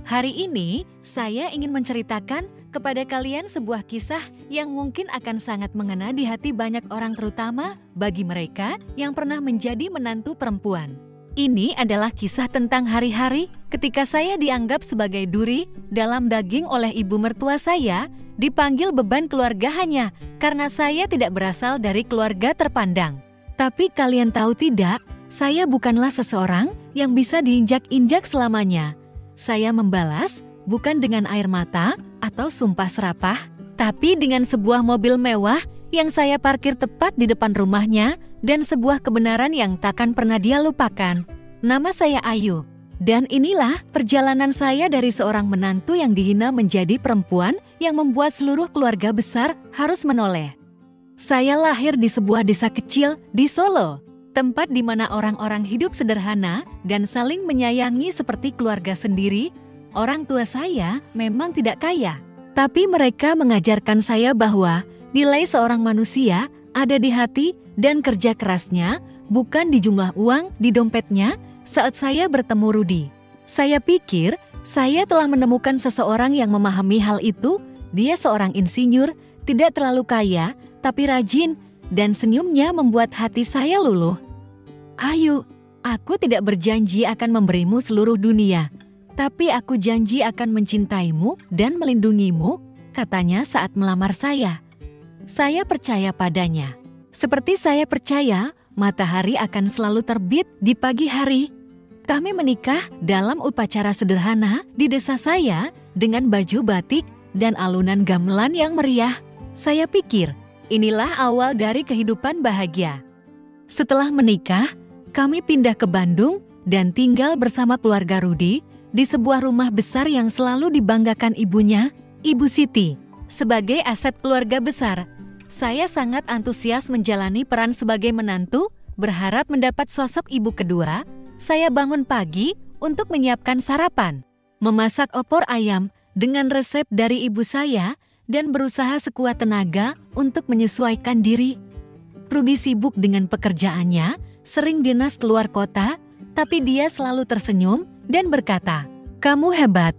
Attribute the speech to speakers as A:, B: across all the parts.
A: Hari ini, saya ingin menceritakan kepada kalian sebuah kisah yang mungkin akan sangat mengena di hati banyak orang, terutama bagi mereka yang pernah menjadi menantu perempuan. Ini adalah kisah tentang hari-hari ketika saya dianggap sebagai duri dalam daging oleh ibu mertua saya, dipanggil beban keluarga hanya karena saya tidak berasal dari keluarga terpandang. Tapi kalian tahu tidak, saya bukanlah seseorang yang bisa diinjak-injak selamanya. Saya membalas bukan dengan air mata atau sumpah serapah, tapi dengan sebuah mobil mewah yang saya parkir tepat di depan rumahnya dan sebuah kebenaran yang takkan pernah dia lupakan. Nama saya Ayu, dan inilah perjalanan saya dari seorang menantu yang dihina menjadi perempuan yang membuat seluruh keluarga besar harus menoleh. Saya lahir di sebuah desa kecil di Solo, tempat di mana orang-orang hidup sederhana dan saling menyayangi seperti keluarga sendiri. Orang tua saya memang tidak kaya, tapi mereka mengajarkan saya bahwa nilai seorang manusia ada di hati dan kerja kerasnya, bukan di jumlah uang di dompetnya. Saat saya bertemu Rudi, saya pikir saya telah menemukan seseorang yang memahami hal itu. Dia seorang insinyur, tidak terlalu kaya, tapi rajin, dan senyumnya membuat hati saya luluh. Ayu, aku tidak berjanji akan memberimu seluruh dunia, tapi aku janji akan mencintaimu dan melindungimu, katanya saat melamar saya. Saya percaya padanya. Seperti saya percaya, matahari akan selalu terbit di pagi hari. Kami menikah dalam upacara sederhana di desa saya dengan baju batik dan alunan gamelan yang meriah. Saya pikir, inilah awal dari kehidupan bahagia. Setelah menikah, kami pindah ke Bandung dan tinggal bersama keluarga Rudi di sebuah rumah besar yang selalu dibanggakan ibunya, Ibu Siti. Sebagai aset keluarga besar, saya sangat antusias menjalani peran sebagai menantu, berharap mendapat sosok ibu kedua. Saya bangun pagi untuk menyiapkan sarapan, memasak opor ayam dengan resep dari ibu saya, dan berusaha sekuat tenaga untuk menyesuaikan diri. Rudi sibuk dengan pekerjaannya, sering dinas keluar kota, tapi dia selalu tersenyum dan berkata, "Kamu hebat."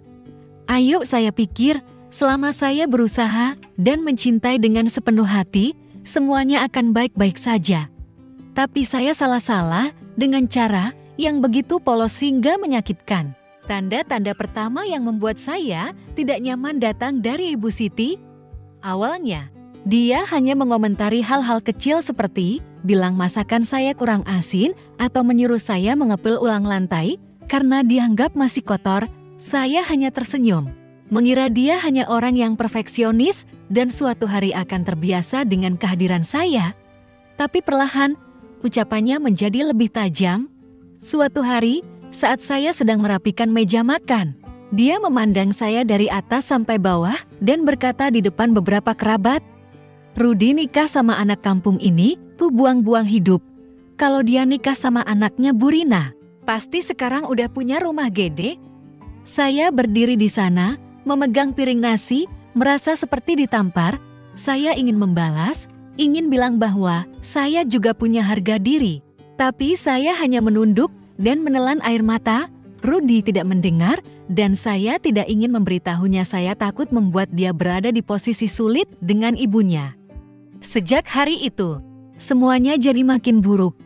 A: Ayo, saya pikir, selama saya berusaha dan mencintai dengan sepenuh hati, semuanya akan baik-baik saja. Tapi saya salah-salah dengan cara yang begitu polos hingga menyakitkan. Tanda-tanda pertama yang membuat saya tidak nyaman datang dari Ibu Siti. Awalnya, dia hanya mengomentari hal-hal kecil seperti bilang masakan saya kurang asin atau menyuruh saya mengepel ulang lantai karena dianggap masih kotor. Saya hanya tersenyum, mengira dia hanya orang yang perfeksionis dan suatu hari akan terbiasa dengan kehadiran saya. Tapi perlahan, ucapannya menjadi lebih tajam. Suatu hari, saat saya sedang merapikan meja makan, dia memandang saya dari atas sampai bawah dan berkata di depan beberapa kerabat, "Rudi nikah sama anak kampung ini tuh buang-buang hidup. Kalau dia nikah sama anaknya Bu Rina, pasti sekarang udah punya rumah gede." Saya berdiri di sana, memegang piring nasi, merasa seperti ditampar. Saya ingin membalas, ingin bilang bahwa saya juga punya harga diri. Tapi saya hanya menunduk dan menelan air mata. Rudi tidak mendengar, dan saya tidak ingin memberitahunya. Saya takut membuat dia berada di posisi sulit dengan ibunya. Sejak hari itu, semuanya jadi makin buruk.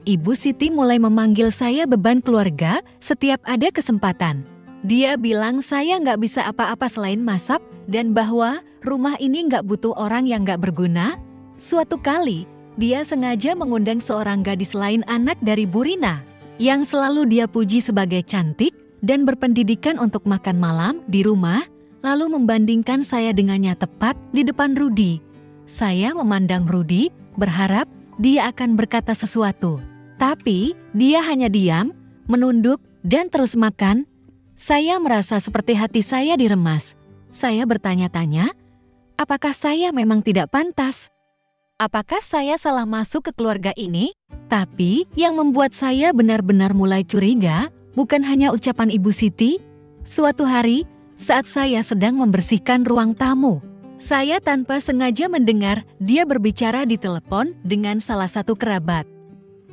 A: Ibu Siti mulai memanggil saya beban keluarga setiap ada kesempatan. Dia bilang saya nggak bisa apa-apa selain masak, dan bahwa rumah ini nggak butuh orang yang nggak berguna. Suatu kali, dia sengaja mengundang seorang gadis lain, anak dari Bu Rina, yang selalu dia puji sebagai cantik dan berpendidikan, untuk makan malam di rumah, lalu membandingkan saya dengannya tepat di depan Rudi. Saya memandang Rudi, berharap dia akan berkata sesuatu. Tapi dia hanya diam, menunduk, dan terus makan. Saya merasa seperti hati saya diremas. Saya bertanya-tanya, apakah saya memang tidak pantas? Apakah saya salah masuk ke keluarga ini? Tapi yang membuat saya benar-benar mulai curiga bukan hanya ucapan Ibu Siti. Suatu hari, saat saya sedang membersihkan ruang tamu, saya tanpa sengaja mendengar dia berbicara di telepon dengan salah satu kerabat.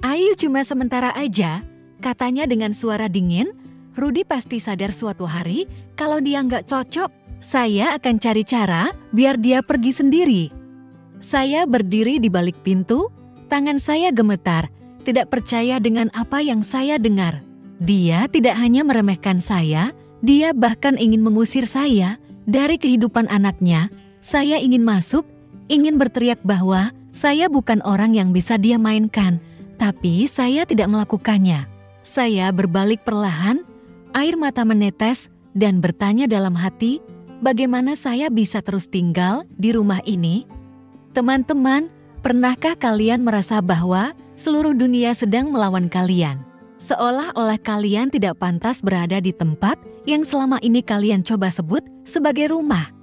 A: "Ayu, cuma sementara aja," katanya dengan suara dingin. Rudi pasti sadar suatu hari kalau dia nggak cocok. Saya akan cari cara biar dia pergi sendiri. Saya berdiri di balik pintu, tangan saya gemetar, tidak percaya dengan apa yang saya dengar. Dia tidak hanya meremehkan saya, dia bahkan ingin mengusir saya dari kehidupan anaknya. Saya ingin masuk, ingin berteriak bahwa saya bukan orang yang bisa dia mainkan, tapi saya tidak melakukannya. Saya berbalik perlahan, air mata menetes, dan bertanya dalam hati, bagaimana saya bisa terus tinggal di rumah ini? Teman-teman, pernahkah kalian merasa bahwa seluruh dunia sedang melawan kalian? Seolah-olah kalian tidak pantas berada di tempat yang selama ini kalian coba sebut sebagai rumah.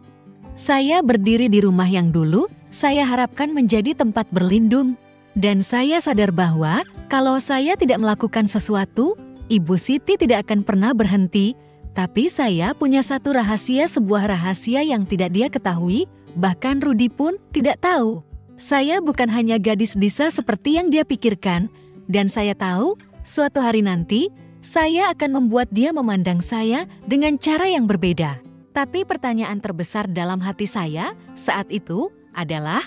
A: Saya berdiri di rumah yang dulu saya harapkan menjadi tempat berlindung. Dan saya sadar bahwa kalau saya tidak melakukan sesuatu, Ibu Siti tidak akan pernah berhenti. Tapi saya punya satu rahasia, sebuah rahasia yang tidak dia ketahui, bahkan Rudi pun tidak tahu. Saya bukan hanya gadis desa seperti yang dia pikirkan, dan saya tahu suatu hari nanti saya akan membuat dia memandang saya dengan cara yang berbeda. Tapi pertanyaan terbesar dalam hati saya saat itu adalah,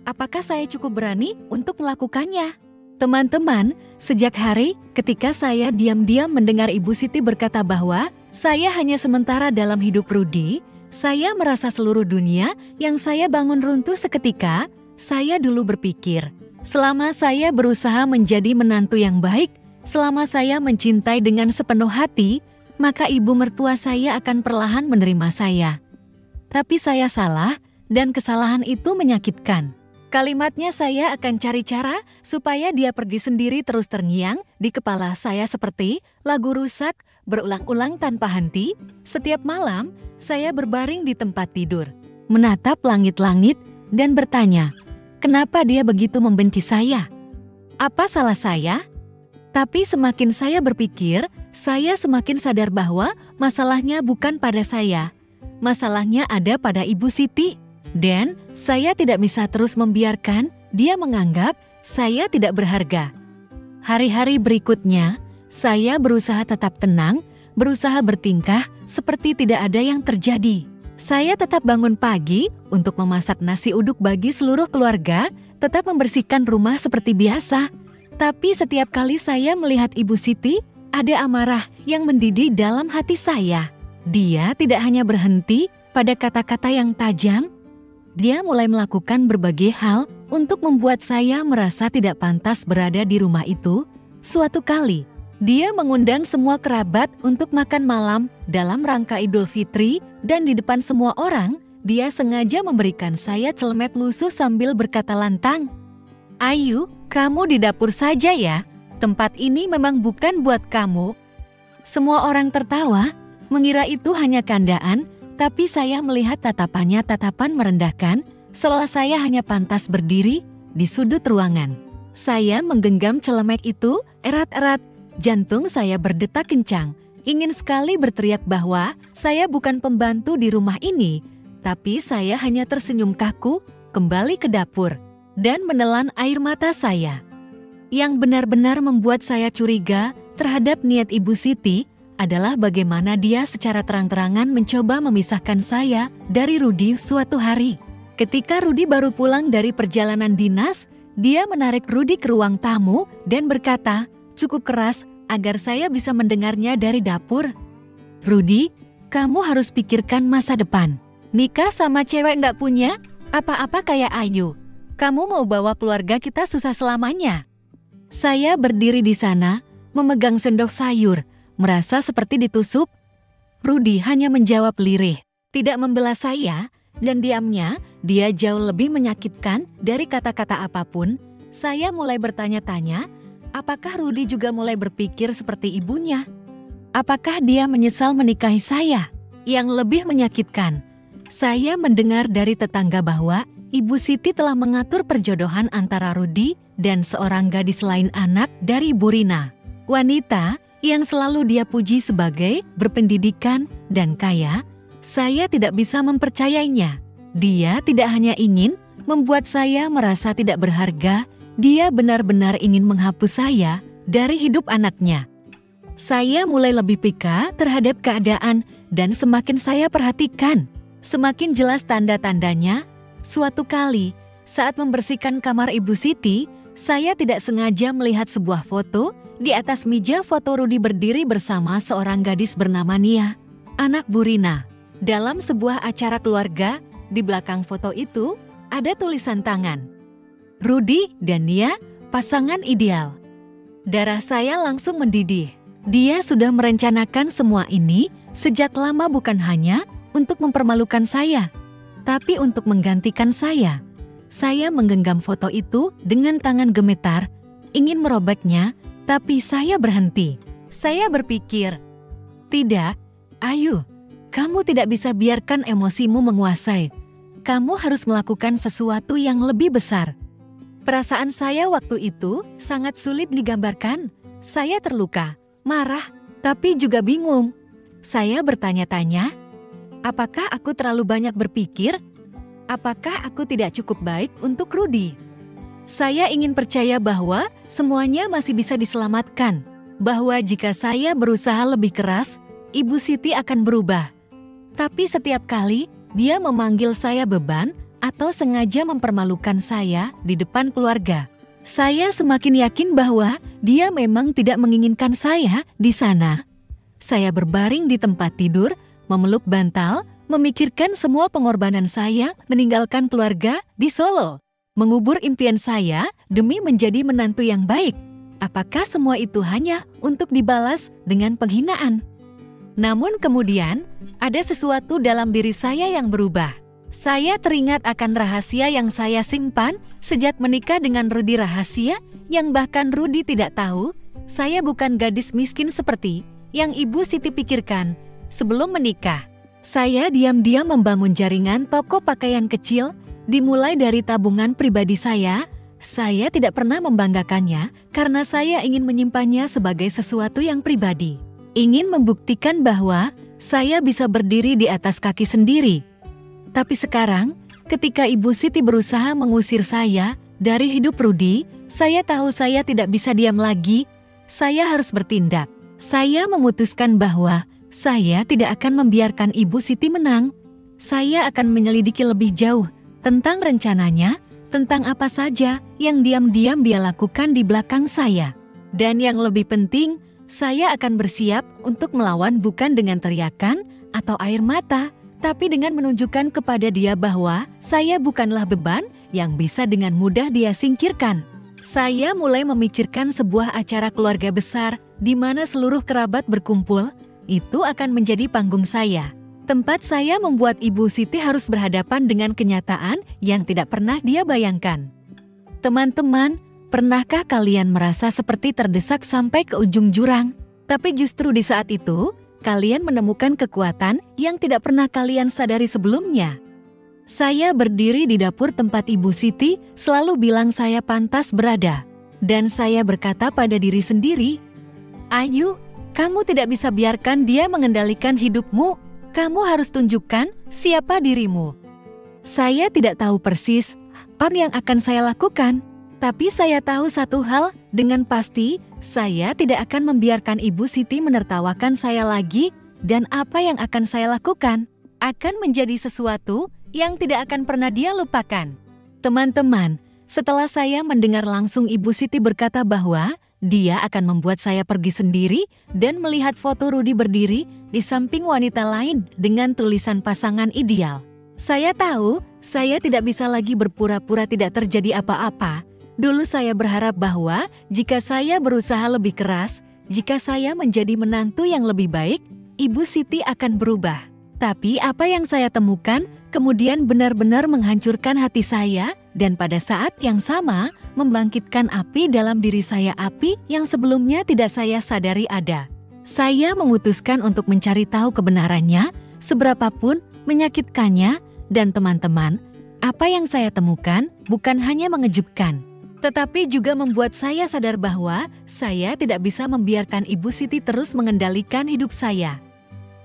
A: apakah saya cukup berani untuk melakukannya? Teman-teman, sejak hari ketika saya diam-diam mendengar Ibu Siti berkata bahwa saya hanya sementara dalam hidup Rudi, saya merasa seluruh dunia yang saya bangun runtuh seketika. Saya dulu berpikir, selama saya berusaha menjadi menantu yang baik, selama saya mencintai dengan sepenuh hati, maka ibu mertua saya akan perlahan menerima saya. Tapi saya salah, dan kesalahan itu menyakitkan. Kalimatnya saya akan cari cara supaya dia pergi sendiri terus terngiang di kepala saya seperti lagu rusak berulang-ulang tanpa henti. Setiap malam, saya berbaring di tempat tidur, menatap langit-langit dan bertanya, kenapa dia begitu membenci saya? Apa salah saya? Tapi semakin saya berpikir, saya semakin sadar bahwa masalahnya bukan pada saya. Masalahnya ada pada Ibu Siti. Dan saya tidak bisa terus membiarkan dia menganggap saya tidak berharga. Hari-hari berikutnya, saya berusaha tetap tenang, berusaha bertingkah seperti tidak ada yang terjadi. Saya tetap bangun pagi untuk memasak nasi uduk bagi seluruh keluarga, tetap membersihkan rumah seperti biasa. Tapi setiap kali saya melihat Ibu Siti, ada amarah yang mendidih dalam hati saya. Dia tidak hanya berhenti pada kata-kata yang tajam, dia mulai melakukan berbagai hal untuk membuat saya merasa tidak pantas berada di rumah itu. Suatu kali, dia mengundang semua kerabat untuk makan malam dalam rangka Idul Fitri dan di depan semua orang, dia sengaja memberikan saya celemek lusuh sambil berkata lantang, "Ayu, kamu di dapur saja ya, tempat ini memang bukan buat kamu." Semua orang tertawa, mengira itu hanya candaan. Tapi saya melihat tatapannya tatapan merendahkan, seolah saya hanya pantas berdiri di sudut ruangan. Saya menggenggam celemek itu erat-erat, jantung saya berdetak kencang. Ingin sekali berteriak bahwa saya bukan pembantu di rumah ini, tapi saya hanya tersenyum kaku, kembali ke dapur, dan menelan air mata saya. Yang benar-benar membuat saya curiga terhadap niat Ibu Siti adalah bagaimana dia secara terang-terangan mencoba memisahkan saya dari Rudi suatu hari. Ketika Rudi baru pulang dari perjalanan dinas, dia menarik Rudi ke ruang tamu dan berkata, cukup keras agar saya bisa mendengarnya dari dapur. "Rudi, kamu harus pikirkan masa depan. Nikah sama cewek nggak punya apa-apa kayak Ayu. Kamu mau bawa keluarga kita susah selamanya." Saya berdiri di sana, memegang sendok sayur, merasa seperti ditusuk. Rudi hanya menjawab lirih, tidak membela saya, dan diamnya dia jauh lebih menyakitkan dari kata-kata apapun. Saya mulai bertanya-tanya, apakah Rudi juga mulai berpikir seperti ibunya? Apakah dia menyesal menikahi saya? Yang lebih menyakitkan, saya mendengar dari tetangga bahwa Ibu Siti telah mengatur perjodohan antara Rudi dan seorang gadis lain, anak dari Bu Rina. Wanita yang selalu dia puji sebagai berpendidikan dan kaya. Saya tidak bisa mempercayainya. Dia tidak hanya ingin membuat saya merasa tidak berharga, dia benar-benar ingin menghapus saya dari hidup anaknya. Saya mulai lebih peka terhadap keadaan dan semakin saya perhatikan, semakin jelas tanda-tandanya. Suatu kali, saat membersihkan kamar Ibu Siti, saya tidak sengaja melihat sebuah foto. Di atas meja foto Rudi berdiri bersama seorang gadis bernama Nia, anak Bu Rina. Dalam sebuah acara keluarga, di belakang foto itu ada tulisan tangan. Rudi dan Nia, pasangan ideal. Darah saya langsung mendidih. Dia sudah merencanakan semua ini sejak lama, bukan hanya untuk mempermalukan saya, tapi untuk menggantikan saya. Saya menggenggam foto itu dengan tangan gemetar, ingin merobeknya, tapi saya berhenti. Saya berpikir, tidak, Ayu, kamu tidak bisa biarkan emosimu menguasai. Kamu harus melakukan sesuatu yang lebih besar. Perasaan saya waktu itu sangat sulit digambarkan. Saya terluka, marah, tapi juga bingung. Saya bertanya-tanya, apakah aku terlalu banyak berpikir? Apakah aku tidak cukup baik untuk Rudi? Saya ingin percaya bahwa semuanya masih bisa diselamatkan, bahwa jika saya berusaha lebih keras, Ibu Siti akan berubah. Tapi setiap kali dia memanggil saya beban atau sengaja mempermalukan saya di depan keluarga, saya semakin yakin bahwa dia memang tidak menginginkan saya di sana. Saya berbaring di tempat tidur, memeluk bantal, memikirkan semua pengorbanan saya meninggalkan keluarga di Solo. Mengubur impian saya demi menjadi menantu yang baik. Apakah semua itu hanya untuk dibalas dengan penghinaan? Namun kemudian, ada sesuatu dalam diri saya yang berubah. Saya teringat akan rahasia yang saya simpan sejak menikah dengan Rudi, rahasia yang bahkan Rudi tidak tahu. Saya bukan gadis miskin seperti yang Ibu Siti pikirkan sebelum menikah. Saya diam-diam membangun jaringan toko pakaian kecil. Dimulai dari tabungan pribadi saya tidak pernah membanggakannya karena saya ingin menyimpannya sebagai sesuatu yang pribadi. Ingin membuktikan bahwa saya bisa berdiri di atas kaki sendiri. Tapi sekarang, ketika Ibu Siti berusaha mengusir saya dari hidup Rudi, saya tahu saya tidak bisa diam lagi. Saya harus bertindak. Saya memutuskan bahwa saya tidak akan membiarkan Ibu Siti menang. Saya akan menyelidiki lebih jauh tentang rencananya, tentang apa saja yang diam-diam dia lakukan di belakang saya. Dan yang lebih penting, saya akan bersiap untuk melawan bukan dengan teriakan atau air mata, tapi dengan menunjukkan kepada dia bahwa saya bukanlah beban yang bisa dengan mudah dia singkirkan. Saya mulai memikirkan sebuah acara keluarga besar di mana seluruh kerabat berkumpul. Itu akan menjadi panggung saya. Tempat saya membuat Ibu Siti harus berhadapan dengan kenyataan yang tidak pernah dia bayangkan. Teman-teman, pernahkah kalian merasa seperti terdesak sampai ke ujung jurang? Tapi justru di saat itu, kalian menemukan kekuatan yang tidak pernah kalian sadari sebelumnya. Saya berdiri di dapur tempat Ibu Siti selalu bilang saya pantas berada. Dan saya berkata pada diri sendiri, Ayu, kamu tidak bisa biarkan dia mengendalikan hidupmu. Kamu harus tunjukkan siapa dirimu. Saya tidak tahu persis apa yang akan saya lakukan, tapi saya tahu satu hal dengan pasti, saya tidak akan membiarkan Ibu Siti menertawakan saya lagi, dan apa yang akan saya lakukan akan menjadi sesuatu yang tidak akan pernah dia lupakan. Teman-teman, setelah saya mendengar langsung Ibu Siti berkata bahwa dia akan membuat saya pergi sendiri dan melihat foto Rudi berdiri di samping wanita lain dengan tulisan pasangan ideal. Saya tahu, saya tidak bisa lagi berpura-pura tidak terjadi apa-apa. Dulu saya berharap bahwa jika saya berusaha lebih keras, jika saya menjadi menantu yang lebih baik, Ibu Siti akan berubah. Tapi apa yang saya temukan kemudian benar-benar menghancurkan hati saya dan pada saat yang sama membangkitkan api dalam diri saya, api yang sebelumnya tidak saya sadari ada. Saya memutuskan untuk mencari tahu kebenarannya, seberapapun menyakitkannya, dan teman-teman, apa yang saya temukan bukan hanya mengejutkan, tetapi juga membuat saya sadar bahwa saya tidak bisa membiarkan Ibu Siti terus mengendalikan hidup saya.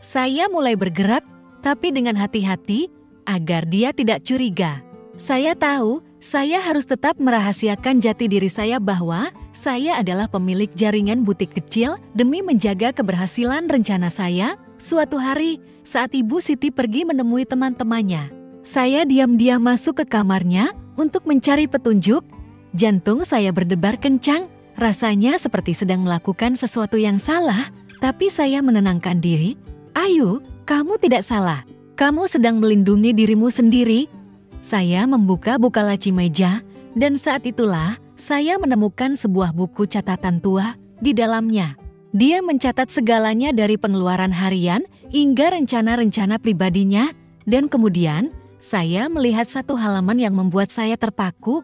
A: Saya mulai bergerak, tapi dengan hati-hati, agar dia tidak curiga. Saya tahu saya harus tetap merahasiakan jati diri saya bahwa saya adalah pemilik jaringan butik kecil demi menjaga keberhasilan rencana saya. Suatu hari, saat Ibu Siti pergi menemui teman-temannya, saya diam-diam masuk ke kamarnya untuk mencari petunjuk. Jantung saya berdebar kencang, rasanya seperti sedang melakukan sesuatu yang salah, tapi saya menenangkan diri. Ayu, kamu tidak salah. Kamu sedang melindungi dirimu sendiri. Saya membuka laci meja, dan saat itulah saya menemukan sebuah buku catatan tua di dalamnya. Dia mencatat segalanya dari pengeluaran harian hingga rencana-rencana pribadinya, dan kemudian saya melihat satu halaman yang membuat saya terpaku.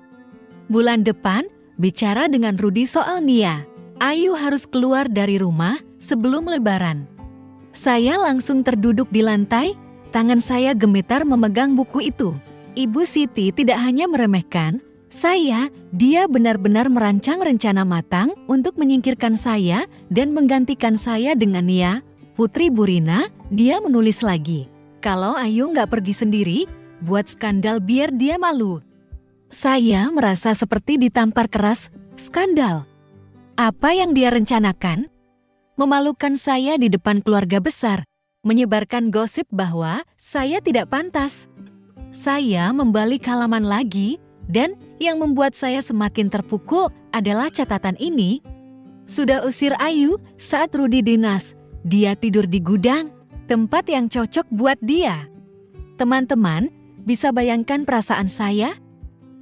A: Bulan depan, bicara dengan Rudi soal Nia. Ayu harus keluar dari rumah sebelum Lebaran. Saya langsung terduduk di lantai, tangan saya gemetar memegang buku itu. Ibu Siti tidak hanya meremehkan saya, dia benar-benar merancang rencana matang untuk menyingkirkan saya dan menggantikan saya dengan Nia, putri Burina. Dia menulis lagi, kalau Ayu nggak pergi sendiri, buat skandal biar dia malu. Saya merasa seperti ditampar keras. Skandal? Apa yang dia rencanakan? Memalukan saya di depan keluarga besar, menyebarkan gosip bahwa saya tidak pantas. Saya membalik halaman lagi, dan yang membuat saya semakin terpukul adalah catatan ini. Sudah usir Ayu saat Rudi dinas. Dia tidur di gudang, tempat yang cocok buat dia. Teman-teman, bisa bayangkan perasaan saya?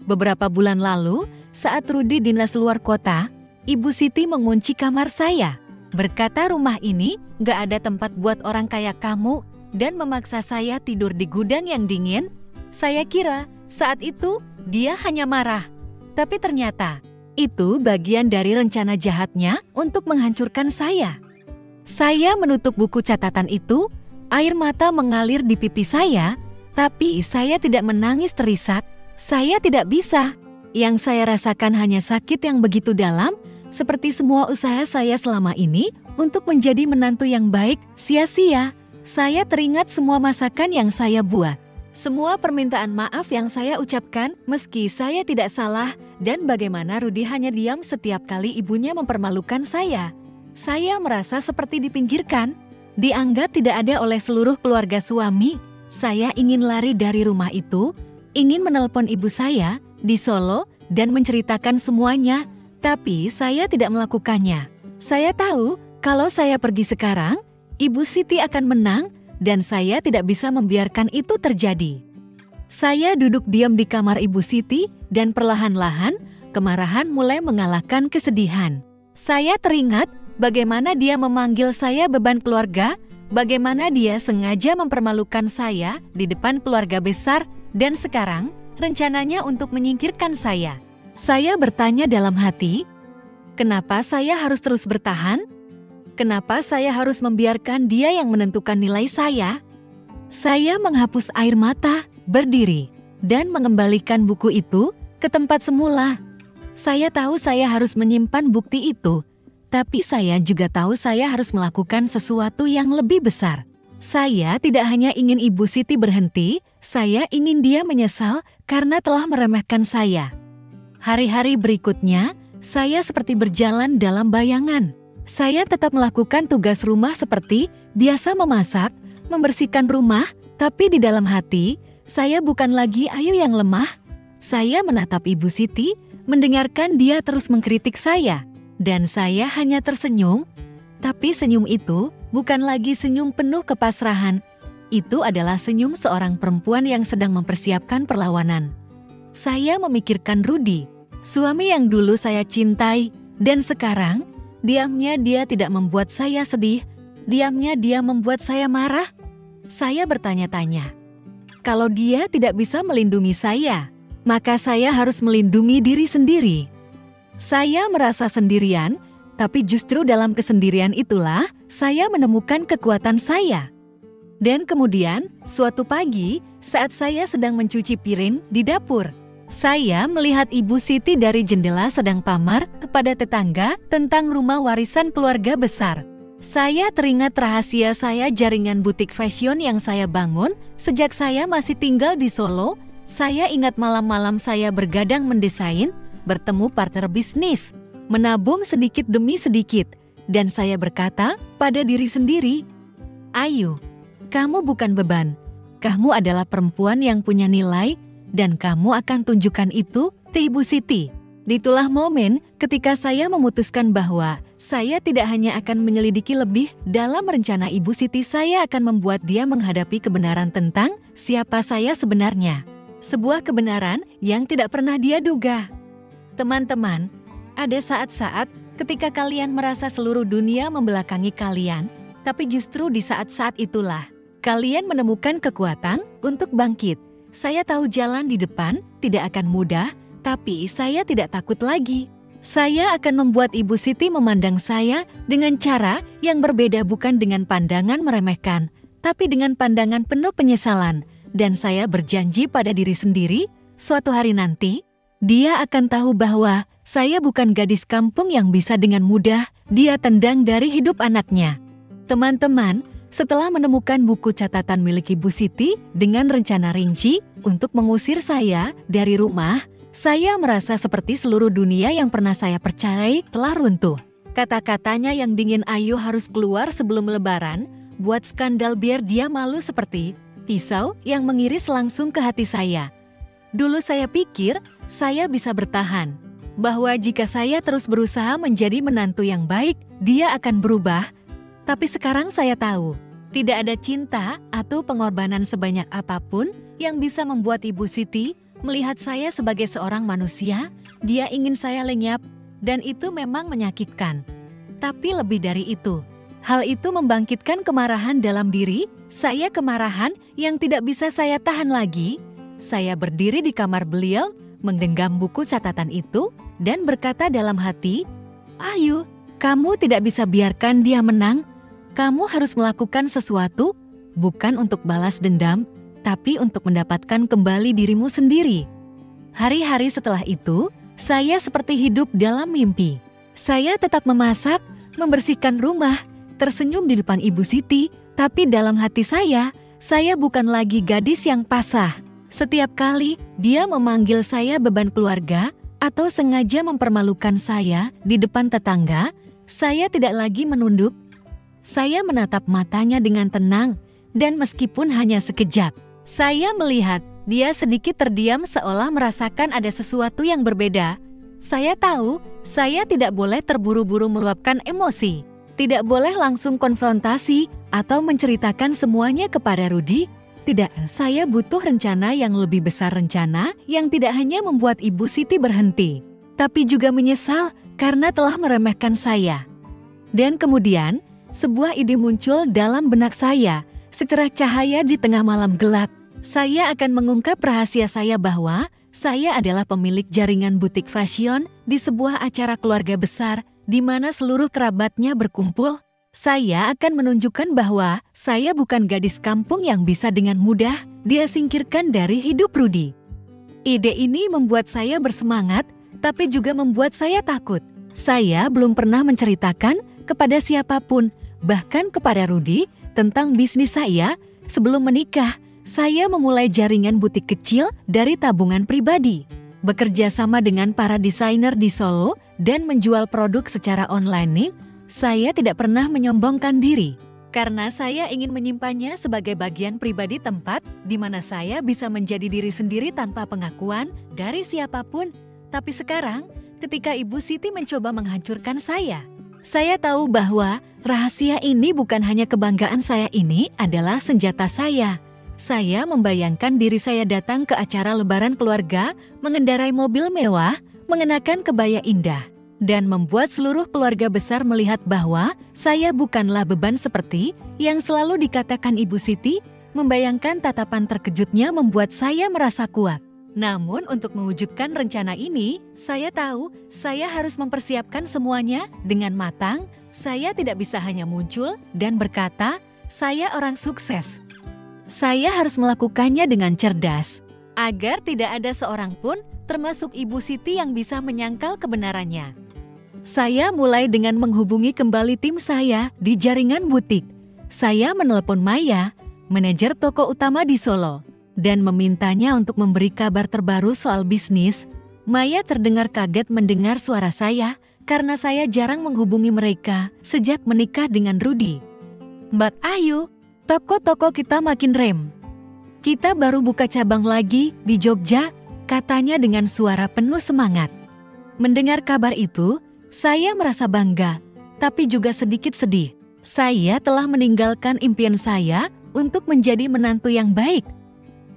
A: Beberapa bulan lalu, saat Rudi dinas luar kota, Ibu Siti mengunci kamar saya. Berkata rumah ini gak ada tempat buat orang kayak kamu, dan memaksa saya tidur di gudang yang dingin. Saya kira saat itu dia hanya marah, tapi ternyata itu bagian dari rencana jahatnya untuk menghancurkan saya. Saya menutup buku catatan itu, air mata mengalir di pipi saya, tapi saya tidak menangis terisak. Saya tidak bisa. Yang saya rasakan hanya sakit yang begitu dalam, seperti semua usaha saya selama ini untuk menjadi menantu yang baik sia-sia. Saya teringat semua masakan yang saya buat. Semua permintaan maaf yang saya ucapkan meski saya tidak salah, dan bagaimana Rudi hanya diam setiap kali ibunya mempermalukan saya. Saya merasa seperti dipinggirkan, dianggap tidak ada oleh seluruh keluarga suami. Saya ingin lari dari rumah itu, ingin menelpon ibu saya di Solo dan menceritakan semuanya, tapi saya tidak melakukannya. Saya tahu kalau saya pergi sekarang, Ibu Siti akan menang, dan saya tidak bisa membiarkan itu terjadi. Saya duduk diam di kamar Ibu Siti, dan perlahan-lahan kemarahan mulai mengalahkan kesedihan. Saya teringat bagaimana dia memanggil saya beban keluarga, bagaimana dia sengaja mempermalukan saya di depan keluarga besar, dan sekarang rencananya untuk menyingkirkan saya. Saya bertanya dalam hati, kenapa saya harus terus bertahan? Kenapa saya harus membiarkan dia yang menentukan nilai saya? Saya menghapus air mata, berdiri, dan mengembalikan buku itu ke tempat semula. Saya tahu saya harus menyimpan bukti itu, tapi saya juga tahu saya harus melakukan sesuatu yang lebih besar. Saya tidak hanya ingin Ibu Siti berhenti, saya ingin dia menyesal karena telah meremehkan saya. Hari-hari berikutnya, saya seperti berjalan dalam bayangan. Saya tetap melakukan tugas rumah seperti biasa, memasak, membersihkan rumah, tapi di dalam hati, saya bukan lagi Ayu yang lemah. Saya menatap Ibu Siti, mendengarkan dia terus mengkritik saya, dan saya hanya tersenyum. Tapi senyum itu bukan lagi senyum penuh kepasrahan. Itu adalah senyum seorang perempuan yang sedang mempersiapkan perlawanan. Saya memikirkan Rudi, suami yang dulu saya cintai, dan sekarang diamnya dia tidak membuat saya sedih, diamnya dia membuat saya marah. Saya bertanya-tanya, kalau dia tidak bisa melindungi saya, maka saya harus melindungi diri sendiri. Saya merasa sendirian, tapi justru dalam kesendirian itulah saya menemukan kekuatan saya. Dan kemudian, suatu pagi, saat saya sedang mencuci piring di dapur, saya melihat Ibu Siti dari jendela sedang pamer kepada tetangga tentang rumah warisan keluarga besar. Saya teringat rahasia saya jaringan butik fashion yang saya bangun sejak saya masih tinggal di Solo, Saya ingat malam-malam saya bergadang mendesain, bertemu partner bisnis, menabung sedikit demi sedikit, dan saya berkata pada diri sendiri, "Ayu, kamu bukan beban. Kamu adalah perempuan yang punya nilai, dan kamu akan tunjukkan itu ke Ibu Siti." Itulah momen ketika saya memutuskan bahwa saya tidak hanya akan menyelidiki lebih dalam rencana Ibu Siti, saya akan membuat dia menghadapi kebenaran tentang siapa saya sebenarnya. Sebuah kebenaran yang tidak pernah dia duga. Teman-teman, ada saat-saat ketika kalian merasa seluruh dunia membelakangi kalian, tapi justru di saat-saat itulah kalian menemukan kekuatan untuk bangkit. Saya tahu jalan di depan tidak akan mudah, tapi saya tidak takut lagi. Saya akan membuat Ibu Siti memandang saya dengan cara yang berbeda, bukan dengan pandangan meremehkan, tapi dengan pandangan penuh penyesalan. Dan saya berjanji pada diri sendiri, suatu hari nanti, dia akan tahu bahwa saya bukan gadis kampung yang bisa dengan mudah dia tendang dari hidup anaknya. Teman-teman, setelah menemukan buku catatan milik Ibu Siti dengan rencana rinci untuk mengusir saya dari rumah, saya merasa seperti seluruh dunia yang pernah saya percayai telah runtuh. Kata-katanya yang dingin, "Ayu harus keluar sebelum Lebaran," buat skandal biar dia malu seperti pisau yang mengiris langsung ke hati saya. Dulu saya pikir saya bisa bertahan, bahwa jika saya terus berusaha menjadi menantu yang baik, dia akan berubah. Tapi sekarang saya tahu, tidak ada cinta atau pengorbanan sebanyak apapun yang bisa membuat Ibu Siti melihat saya sebagai seorang manusia. Dia ingin saya lenyap, dan itu memang menyakitkan. Tapi lebih dari itu, hal itu membangkitkan kemarahan dalam diri saya, kemarahan yang tidak bisa saya tahan lagi. Saya berdiri di kamar beliau, menggenggam buku catatan itu, dan berkata dalam hati, "Ayu, kamu tidak bisa biarkan dia menang. Kamu harus melakukan sesuatu, bukan untuk balas dendam, tapi untuk mendapatkan kembali dirimu sendiri." Hari-hari setelah itu, saya seperti hidup dalam mimpi. Saya tetap memasak, membersihkan rumah, tersenyum di depan Ibu Siti, tapi dalam hati saya bukan lagi gadis yang pasrah. Setiap kali dia memanggil saya beban keluarga atau sengaja mempermalukan saya di depan tetangga, saya tidak lagi menunduk. Saya menatap matanya dengan tenang, dan meskipun hanya sekejap, saya melihat dia sedikit terdiam seolah merasakan ada sesuatu yang berbeda. Saya tahu, saya tidak boleh terburu-buru meluapkan emosi. Tidak boleh langsung konfrontasi atau menceritakan semuanya kepada Rudy. Tidak, saya butuh rencana yang lebih besar, rencana yang tidak hanya membuat Ibu Siti berhenti, tapi juga menyesal karena telah meremehkan saya. Dan kemudian, sebuah ide muncul dalam benak saya, secerah cahaya di tengah malam gelap. Saya akan mengungkap rahasia saya bahwa saya adalah pemilik jaringan butik fashion di sebuah acara keluarga besar di mana seluruh kerabatnya berkumpul. Saya akan menunjukkan bahwa saya bukan gadis kampung yang bisa dengan mudah dia singkirkan dari hidup Rudy. Ide ini membuat saya bersemangat, tapi juga membuat saya takut. Saya belum pernah menceritakan kepada siapapun, bahkan kepada Rudy, tentang bisnis saya. Sebelum menikah, saya memulai jaringan butik kecil dari tabungan pribadi, bekerja sama dengan para desainer di Solo, dan menjual produk secara online. Saya tidak pernah menyombongkan diri, karena saya ingin menyimpannya sebagai bagian pribadi, tempat di mana saya bisa menjadi diri sendiri tanpa pengakuan dari siapapun. Tapi sekarang, ketika Ibu Siti mencoba menghancurkan saya tahu bahwa rahasia ini bukan hanya kebanggaan saya, ini adalah senjata saya. Saya membayangkan diri saya datang ke acara lebaran keluarga, mengendarai mobil mewah, mengenakan kebaya indah, dan membuat seluruh keluarga besar melihat bahwa saya bukanlah beban seperti yang selalu dikatakan Ibu Siti. Membayangkan tatapan terkejutnya membuat saya merasa kuat. Namun untuk mewujudkan rencana ini, saya tahu saya harus mempersiapkan semuanya dengan matang. Saya tidak bisa hanya muncul dan berkata, "Saya orang sukses." Saya harus melakukannya dengan cerdas, agar tidak ada seorang pun, termasuk Ibu Siti, yang bisa menyangkal kebenarannya. Saya mulai dengan menghubungi kembali tim saya di jaringan butik. Saya menelepon Maya, manajer toko utama di Solo. dan memintanya untuk memberi kabar terbaru soal bisnis. Maya terdengar kaget mendengar suara saya karena saya jarang menghubungi mereka sejak menikah dengan Rudy. "Mbak Ayu, toko-toko kita makin rem. Kita baru buka cabang lagi di Jogja," katanya dengan suara penuh semangat. Mendengar kabar itu, saya merasa bangga, tapi juga sedikit sedih. Saya telah meninggalkan impian saya untuk menjadi menantu yang baik.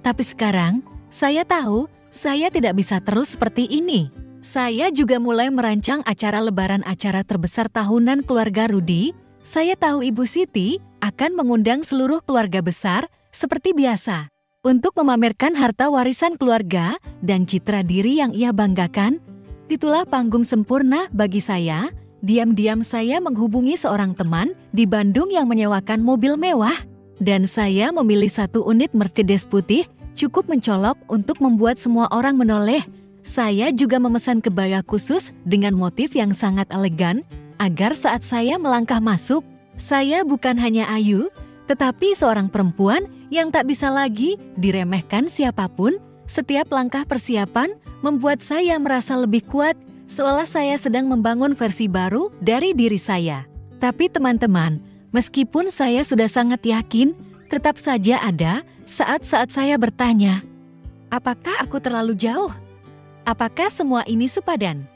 A: Tapi sekarang, saya tahu saya tidak bisa terus seperti ini. Saya juga mulai merancang acara lebaran, acara terbesar tahunan keluarga Rudy. Saya tahu Ibu Siti akan mengundang seluruh keluarga besar seperti biasa untuk memamerkan harta warisan keluarga dan citra diri yang ia banggakan. Itulah panggung sempurna bagi saya. Diam-diam saya menghubungi seorang teman di Bandung yang menyewakan mobil mewah. Dan saya memilih satu unit Mercedes putih, cukup mencolok untuk membuat semua orang menoleh. Saya juga memesan kebaya khusus dengan motif yang sangat elegan, agar saat saya melangkah masuk, saya bukan hanya Ayu, tetapi seorang perempuan yang tak bisa lagi diremehkan siapapun. Setiap langkah persiapan membuat saya merasa lebih kuat, seolah saya sedang membangun versi baru dari diri saya. Tapi teman-teman, meskipun saya sudah sangat yakin, tetap saja ada saat-saat saya bertanya, apakah aku terlalu jauh? Apakah semua ini sepadan?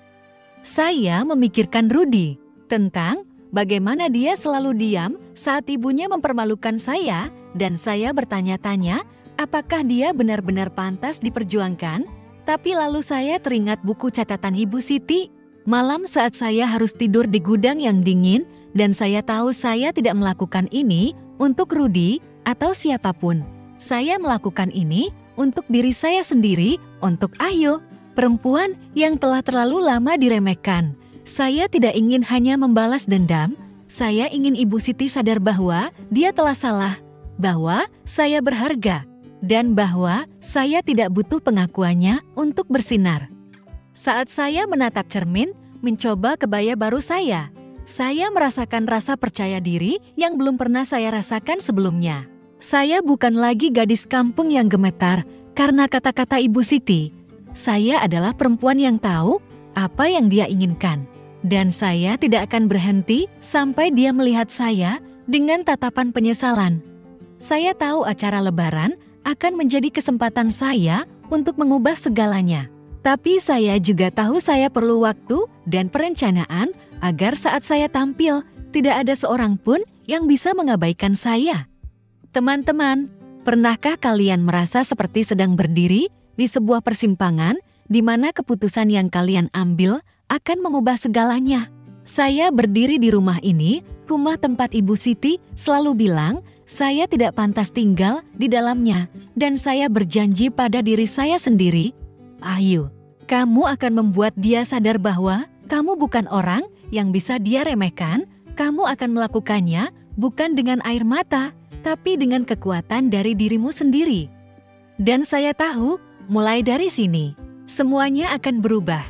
A: Saya memikirkan Rudy, tentang bagaimana dia selalu diam saat ibunya mempermalukan saya, dan saya bertanya-tanya, apakah dia benar-benar pantas diperjuangkan? Tapi lalu saya teringat buku catatan Ibu Siti. Malam saat saya harus tidur di gudang yang dingin, dan saya tahu saya tidak melakukan ini untuk Rudy atau siapapun. Saya melakukan ini untuk diri saya sendiri, untuk Ayu, perempuan yang telah terlalu lama diremehkan. Saya tidak ingin hanya membalas dendam, saya ingin Ibu Siti sadar bahwa dia telah salah, bahwa saya berharga, dan bahwa saya tidak butuh pengakuannya untuk bersinar. Saat saya menatap cermin, mencoba kebaya baru saya merasakan rasa percaya diri yang belum pernah saya rasakan sebelumnya. Saya bukan lagi gadis kampung yang gemetar karena kata-kata Ibu Siti. Saya adalah perempuan yang tahu apa yang dia inginkan. Dan saya tidak akan berhenti sampai dia melihat saya dengan tatapan penyesalan. Saya tahu acara lebaran akan menjadi kesempatan saya untuk mengubah segalanya. Tapi saya juga tahu saya perlu waktu dan perencanaan agar saat saya tampil, tidak ada seorang pun yang bisa mengabaikan saya. Teman-teman, pernahkah kalian merasa seperti sedang berdiri di sebuah persimpangan di mana keputusan yang kalian ambil akan mengubah segalanya? Saya berdiri di rumah ini, rumah tempat Ibu Siti selalu bilang, saya tidak pantas tinggal di dalamnya, dan saya berjanji pada diri saya sendiri, Ayu, kamu akan membuat dia sadar bahwa kamu bukan orang yang bisa dia remehkan. Kamu akan melakukannya bukan dengan air mata, tapi dengan kekuatan dari dirimu sendiri. Dan saya tahu, mulai dari sini, semuanya akan berubah.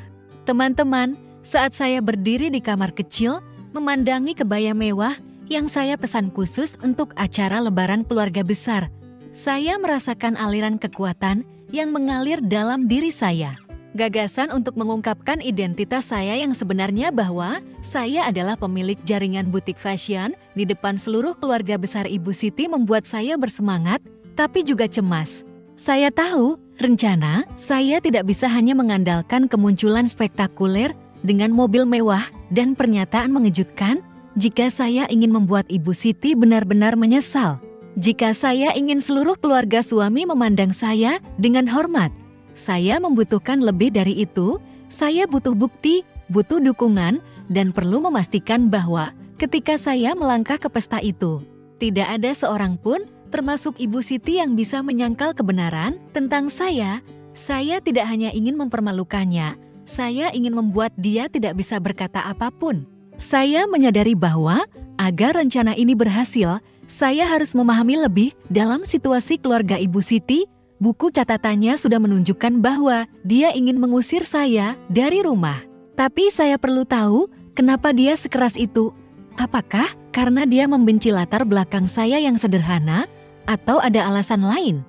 A: Teman-teman, saat saya berdiri di kamar kecil, memandangi kebaya mewah yang saya pesan khusus untuk acara lebaran keluarga besar, saya merasakan aliran kekuatan yang mengalir dalam diri saya. Gagasan untuk mengungkapkan identitas saya yang sebenarnya, bahwa saya adalah pemilik jaringan butik fashion di depan seluruh keluarga besar Ibu Siti, membuat saya bersemangat, tapi juga cemas. Saya tahu, rencana saya tidak bisa hanya mengandalkan kemunculan spektakuler dengan mobil mewah dan pernyataan mengejutkan. Jika saya ingin membuat Ibu Siti benar-benar menyesal, jika saya ingin seluruh keluarga suami memandang saya dengan hormat, saya membutuhkan lebih dari itu. Saya butuh bukti, butuh dukungan, dan perlu memastikan bahwa ketika saya melangkah ke pesta itu, tidak ada seorang pun, termasuk Ibu Siti, yang bisa menyangkal kebenaran tentang saya. Saya tidak hanya ingin mempermalukannya, saya ingin membuat dia tidak bisa berkata apapun. Saya menyadari bahwa agar rencana ini berhasil, saya harus memahami lebih dalam situasi keluarga Ibu Siti. Buku catatannya sudah menunjukkan bahwa dia ingin mengusir saya dari rumah. Tapi saya perlu tahu kenapa dia sekeras itu. Apakah karena dia membenci latar belakang saya yang sederhana, atau ada alasan lain?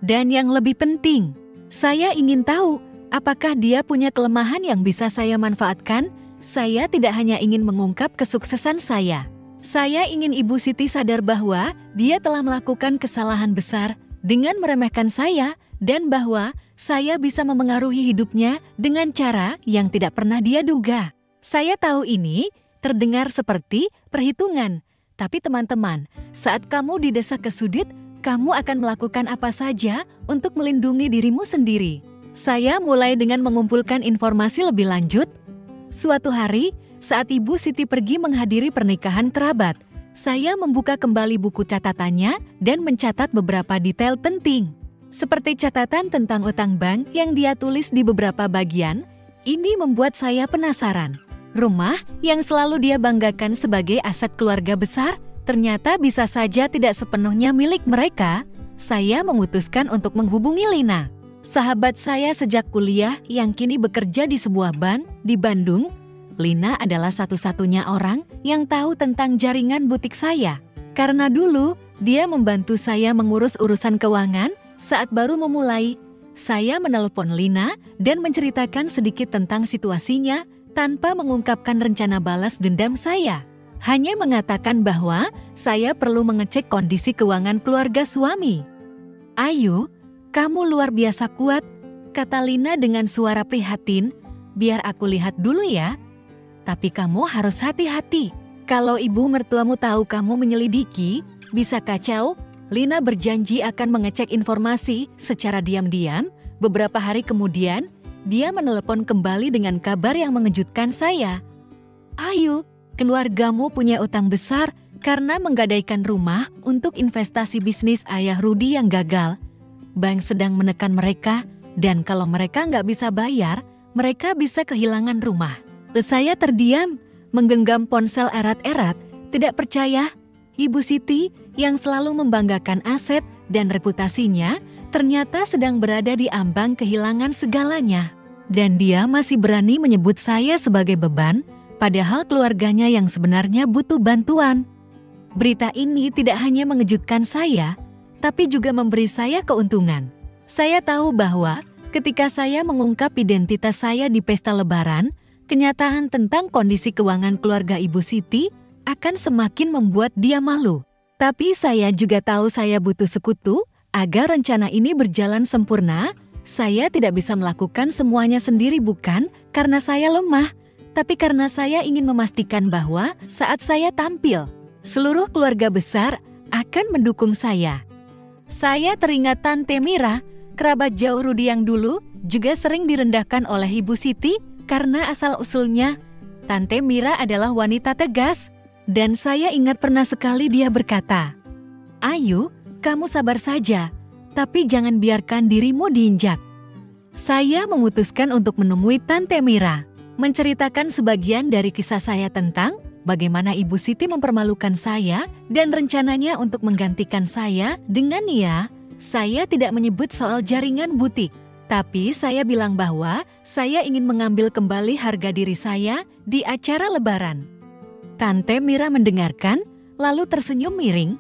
A: Dan yang lebih penting, saya ingin tahu apakah dia punya kelemahan yang bisa saya manfaatkan. Saya tidak hanya ingin mengungkap kesuksesan saya. Saya ingin Ibu Siti sadar bahwa dia telah melakukan kesalahan besar dengan meremehkan saya dan bahwa saya bisa memengaruhi hidupnya dengan cara yang tidak pernah dia duga. Saya tahu ini terdengar seperti perhitungan, tapi teman-teman, saat kamu didesak ke sudut, kamu akan melakukan apa saja untuk melindungi dirimu sendiri. Saya mulai dengan mengumpulkan informasi lebih lanjut. Suatu hari, saat Ibu Siti pergi menghadiri pernikahan kerabat, saya membuka kembali buku catatannya dan mencatat beberapa detail penting. Seperti catatan tentang utang bank yang dia tulis di beberapa bagian, ini membuat saya penasaran. Rumah yang selalu dia banggakan sebagai aset keluarga besar, ternyata bisa saja tidak sepenuhnya milik mereka. Saya memutuskan untuk menghubungi Lina, sahabat saya sejak kuliah yang kini bekerja di sebuah bank di Bandung. Lina adalah satu-satunya orang yang tahu tentang jaringan butik saya. Karena dulu, dia membantu saya mengurus urusan keuangan saat baru memulai. Saya menelepon Lina dan menceritakan sedikit tentang situasinya tanpa mengungkapkan rencana balas dendam saya. Hanya mengatakan bahwa saya perlu mengecek kondisi keuangan keluarga suami. "Ayu, kamu luar biasa kuat," kata Lina dengan suara prihatin. "Biar aku lihat dulu ya. Tapi kamu harus hati-hati. Kalau ibu mertuamu tahu kamu menyelidiki, bisa kacau." Lina berjanji akan mengecek informasi secara diam-diam. Beberapa hari kemudian, dia menelepon kembali dengan kabar yang mengejutkan saya. "Ayu, keluargamu punya utang besar karena menggadaikan rumah untuk investasi bisnis ayah Rudi yang gagal. Bank sedang menekan mereka, dan kalau mereka nggak bisa bayar, mereka bisa kehilangan rumah." Saya terdiam, menggenggam ponsel erat-erat, tidak percaya. Ibu Siti, yang selalu membanggakan aset dan reputasinya, ternyata sedang berada di ambang kehilangan segalanya. Dan dia masih berani menyebut saya sebagai beban, padahal keluarganya yang sebenarnya butuh bantuan. Berita ini tidak hanya mengejutkan saya, tapi juga memberi saya keuntungan. Saya tahu bahwa ketika saya mengungkap identitas saya di pesta Lebaran, kenyataan tentang kondisi keuangan keluarga Ibu Siti akan semakin membuat dia malu. Tapi saya juga tahu saya butuh sekutu agar rencana ini berjalan sempurna. Saya tidak bisa melakukan semuanya sendiri bukan karena saya lemah, tapi karena saya ingin memastikan bahwa saat saya tampil, seluruh keluarga besar akan mendukung saya. Saya teringat Tante Mira, kerabat jauh Rudi yang dulu juga sering direndahkan oleh Ibu Siti. Karena asal-usulnya, Tante Mira adalah wanita tegas. Dan saya ingat pernah sekali dia berkata, "Ayu, kamu sabar saja, tapi jangan biarkan dirimu diinjak." Saya memutuskan untuk menemui Tante Mira, menceritakan sebagian dari kisah saya tentang bagaimana Ibu Siti mempermalukan saya dan rencananya untuk menggantikan saya dengan Nia. Saya tidak menyebut soal jaringan butik. Tapi saya bilang bahwa saya ingin mengambil kembali harga diri saya di acara Lebaran. Tante Mira mendengarkan, lalu tersenyum miring.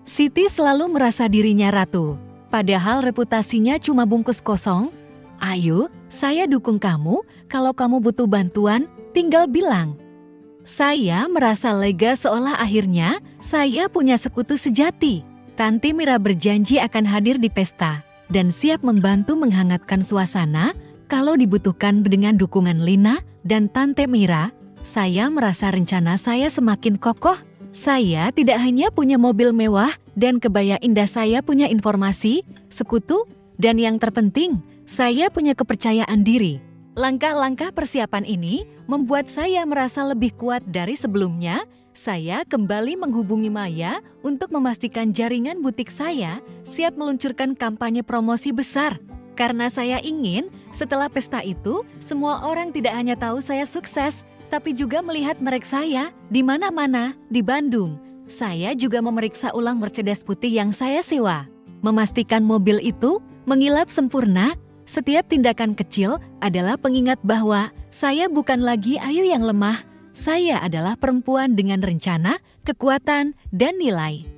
A: Siti selalu merasa dirinya ratu, padahal reputasinya cuma bungkus kosong. "Ayu, saya dukung kamu. Kalau kamu butuh bantuan, tinggal bilang." Saya merasa lega seolah akhirnya saya punya sekutu sejati. Tante Mira berjanji akan hadir di pesta dan siap membantu menghangatkan suasana kalau dibutuhkan. Dengan dukungan Lina dan Tante Mira, saya merasa rencana saya semakin kokoh. Saya tidak hanya punya mobil mewah dan kebaya indah, saya punya informasi, sekutu, dan yang terpenting, saya punya kepercayaan diri. Langkah-langkah persiapan ini membuat saya merasa lebih kuat dari sebelumnya. Saya kembali menghubungi Maya untuk memastikan jaringan butik saya siap meluncurkan kampanye promosi besar. Karena saya ingin setelah pesta itu, semua orang tidak hanya tahu saya sukses, tapi juga melihat merek saya di mana-mana di Bandung. Saya juga memeriksa ulang Mercedes putih yang saya sewa. Memastikan mobil itu mengilap sempurna. Setiap tindakan kecil adalah pengingat bahwa saya bukan lagi Ayu yang lemah. Saya adalah perempuan dengan rencana, kekuatan, dan nilai.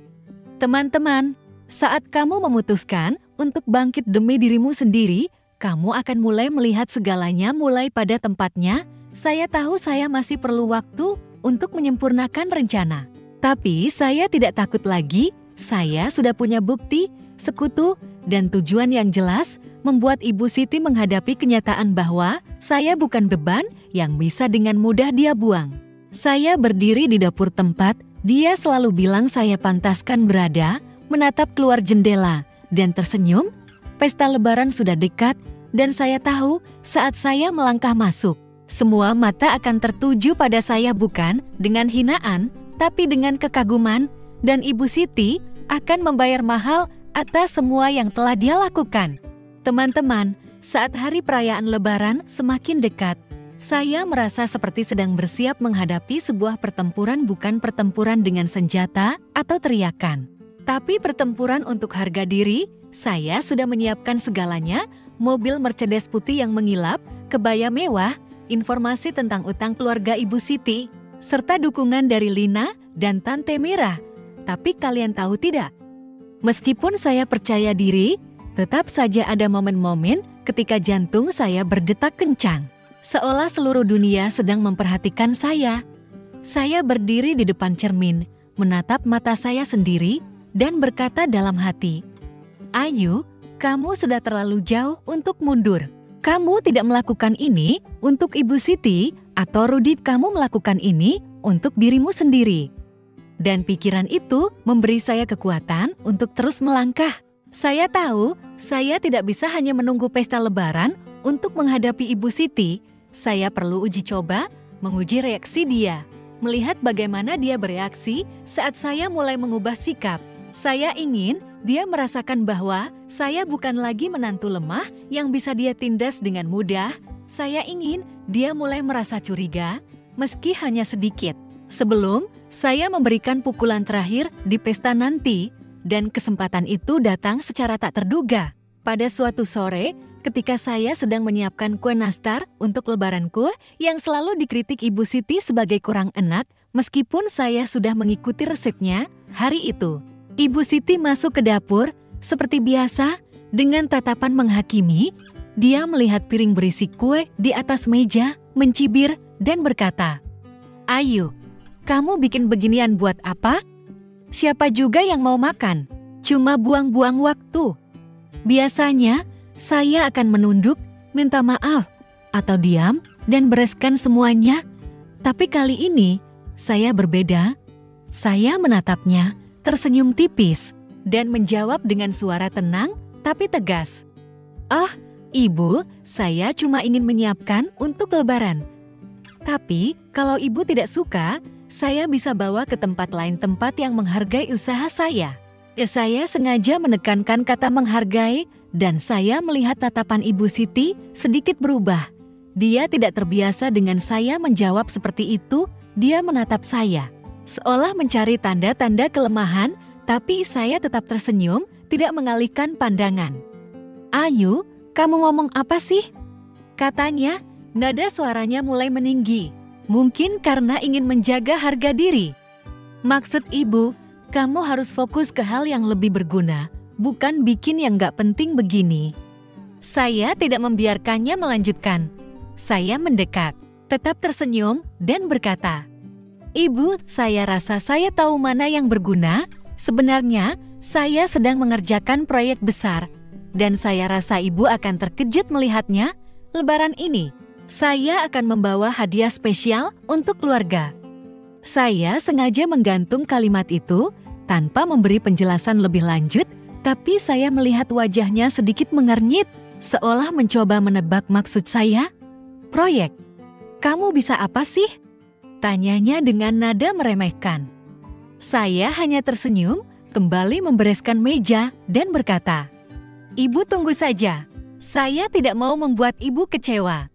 A: Teman-teman, Saat kamu memutuskan untuk bangkit demi dirimu sendiri, kamu akan mulai melihat segalanya mulai pada tempatnya. Saya tahu saya masih perlu waktu untuk menyempurnakan rencana. Tapi saya tidak takut lagi, saya sudah punya bukti, sekutu, dan tujuan yang jelas membuat Ibu Siti menghadapi kenyataan bahwa saya bukan beban yang bisa dengan mudah dia buang. Saya berdiri di dapur tempat, dia selalu bilang saya pantaskan berada, menatap keluar jendela, dan tersenyum. Pesta Lebaran sudah dekat, dan saya tahu saat saya melangkah masuk, semua mata akan tertuju pada saya bukan dengan hinaan, tapi dengan kekaguman, dan Ibu Siti akan membayar mahal atas semua yang telah dia lakukan. Teman-teman, saat hari perayaan Lebaran semakin dekat, saya merasa seperti sedang bersiap menghadapi sebuah pertempuran, bukan pertempuran dengan senjata atau teriakan, tapi pertempuran untuk harga diri. Saya sudah menyiapkan segalanya, mobil Mercedes putih yang mengilap, kebaya mewah, informasi tentang utang keluarga Ibu Siti, serta dukungan dari Lina dan Tante Mira. Tapi kalian tahu tidak? Meskipun saya percaya diri, tetap saja ada momen-momen ketika jantung saya berdetak kencang. Seolah seluruh dunia sedang memperhatikan saya. Saya berdiri di depan cermin, menatap mata saya sendiri, dan berkata dalam hati, "Ayu, kamu sudah terlalu jauh untuk mundur. Kamu tidak melakukan ini untuk Ibu Siti, atau Rudi, kamu melakukan ini untuk dirimu sendiri." Dan pikiran itu memberi saya kekuatan untuk terus melangkah. Saya tahu, saya tidak bisa hanya menunggu pesta Lebaran untuk menghadapi Ibu Siti. Saya perlu uji coba, menguji reaksi dia, melihat bagaimana dia bereaksi saat saya mulai mengubah sikap. Saya ingin dia merasakan bahwa saya bukan lagi menantu lemah yang bisa dia tindas dengan mudah. Saya ingin dia mulai merasa curiga, meski hanya sedikit. Sebelum saya memberikan pukulan terakhir di pesta nanti, dan kesempatan itu datang secara tak terduga. Pada suatu sore, ketika saya sedang menyiapkan kue nastar untuk lebaranku yang selalu dikritik Ibu Siti sebagai kurang enak, meskipun saya sudah mengikuti resepnya, hari itu Ibu Siti masuk ke dapur, seperti biasa, dengan tatapan menghakimi. Dia melihat piring berisi kue di atas meja, mencibir, dan berkata, "Ayu, kamu bikin beginian buat apa? Siapa juga yang mau makan? Cuma buang-buang waktu." Biasanya, saya akan menunduk, minta maaf, atau diam, dan bereskan semuanya. Tapi kali ini, saya berbeda. Saya menatapnya, tersenyum tipis, dan menjawab dengan suara tenang tapi tegas. "Oh, Ibu, saya cuma ingin menyiapkan untuk Lebaran. Tapi kalau Ibu tidak suka, saya bisa bawa ke tempat lain, tempat yang menghargai usaha saya." Saya sengaja menekankan kata menghargai, dan saya melihat tatapan Ibu Siti sedikit berubah. Dia tidak terbiasa dengan saya menjawab seperti itu. Dia menatap saya, seolah mencari tanda-tanda kelemahan, tapi saya tetap tersenyum, tidak mengalihkan pandangan. "Ayu, kamu ngomong apa sih?" katanya. Nada suaranya mulai meninggi, mungkin karena ingin menjaga harga diri. "Maksud Ibu, kamu harus fokus ke hal yang lebih berguna, bukan bikin yang gak penting begini." Saya tidak membiarkannya melanjutkan. Saya mendekat, tetap tersenyum, dan berkata, "Ibu, saya rasa saya tahu mana yang berguna. Sebenarnya, saya sedang mengerjakan proyek besar, dan saya rasa Ibu akan terkejut melihatnya. Lebaran ini, saya akan membawa hadiah spesial untuk keluarga." Saya sengaja menggantung kalimat itu tanpa memberi penjelasan lebih lanjut, tapi saya melihat wajahnya sedikit mengernyit, seolah mencoba menebak maksud saya. "Proyek? Kamu bisa apa sih?" tanyanya dengan nada meremehkan. Saya hanya tersenyum, kembali membereskan meja, dan berkata, "Ibu tunggu saja. Saya tidak mau membuat Ibu kecewa."